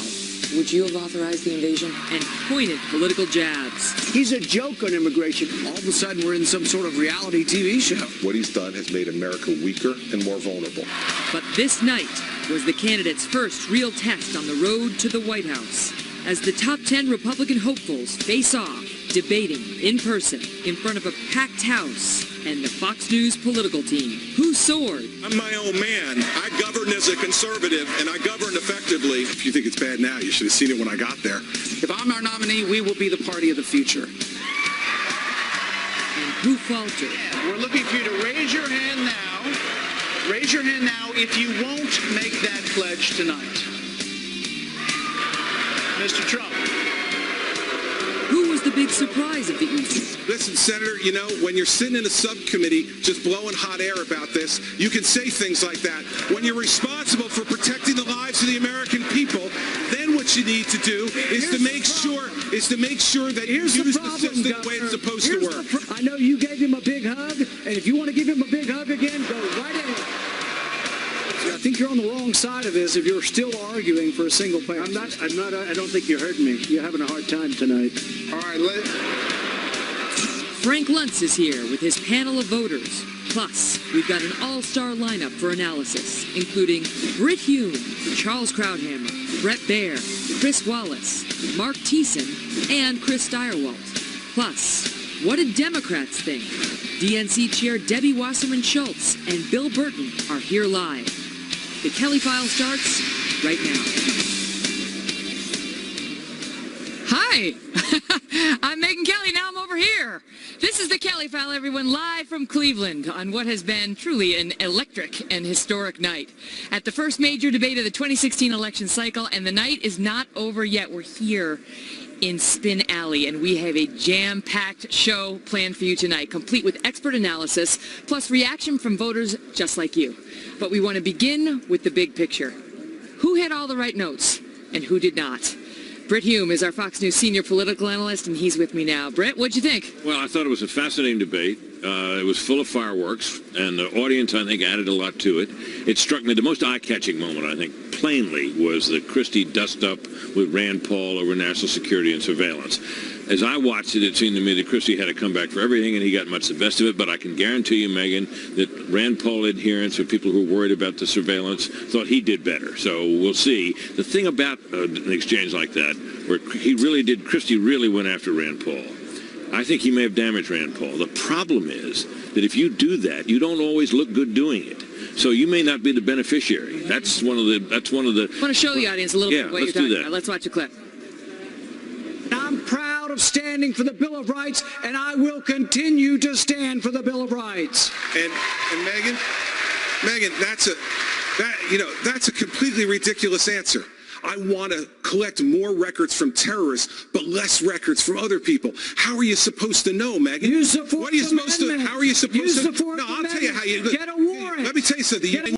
would you have authorized the invasion? And pointed political jabs. He's a joke on immigration. All of a sudden, we're in some sort of reality TV show. What he's done has made America weaker and more vulnerable. But this night was the candidate's first real test on the road to the White House, as the top 10 Republican hopefuls face off, debating in person in front of a packed house and the Fox News political team, who soared. I'm my own man. I govern as a conservative, and I govern effectively. If you think it's bad now, you should have seen it when I got there. If I'm our nominee, we will be the party of the future. And who faltered. We're looking for you to raise your hand now. Raise your hand now if you won't make that pledge tonight. Mr. Trump. Who was the big surprise of the evening? Listen, Senator, you know, when you're sitting in a subcommittee just blowing hot air about this, you can say things like that. When you're responsible for protecting the lives of the American people, then what you need to do is to make sure that you use the system the way it's supposed to work. I know you gave him a big hug, and if you want to give him a big hug again, go right ahead. I think you're on the wrong side of this if you're still arguing for a single payer. I don't think you heard me. You're having a hard time tonight. All right, Frank Luntz is here with his panel of voters. Plus, we've got an all-star lineup for analysis, including Britt Hume, Charles Krauthammer, Bret Baier, Chris Wallace, Mark Thiessen, and Chris Stirewalt. Plus, what did Democrats think? DNC Chair Debbie Wasserman Schultz and Bill Burton are here live. The Kelly File starts right now. Hi, I'm Megyn Kelly. Now I'm over here. This is the Kelly File, everyone, live from Cleveland on what has been truly an electric and historic night. At the first major debate of the 2016 election cycle, and the night is not over yet. We're here in Spin Alley, and we have a jam-packed show planned for you tonight, complete with expert analysis, plus reaction from voters just like you. But we want to begin with the big picture. Who had all the right notes, and who did not? Britt Hume is our Fox News senior political analyst, and he's with me now. Britt, what'd you think? Well, I thought it was a fascinating debate. It was full of fireworks, and the audience, I think, added a lot to it. It struck me, the most eye-catching moment, I think, plainly, was the Christie dust-up with Rand Paul over national security and surveillance. As I watched it, it seemed to me that Christie had a comeback for everything, and he got much the best of it, but I can guarantee you, Megyn, that Rand Paul adherents or people who were worried about the surveillance thought he did better. So we'll see. The thing about an exchange like that, where Christie really went after Rand Paul, I think he may have damaged Rand Paul. The problem is that if you do that, you don't always look good doing it. So you may not be the beneficiary. That's one of the. I want to show the audience a little bit what you're talking about. Let's watch a clip. I'm proud of standing for the Bill of Rights, and I will continue to stand for the Bill of Rights. And Megyn, that's a completely ridiculous answer. I want to collect more records from terrorists, but less records from other people. How are you supposed to know, Megyn? Use the Fourth Amendment. How are you supposed to? Use the Fourth No, I'll Amendment. tell you how you. Get a warrant. Let me tell you something.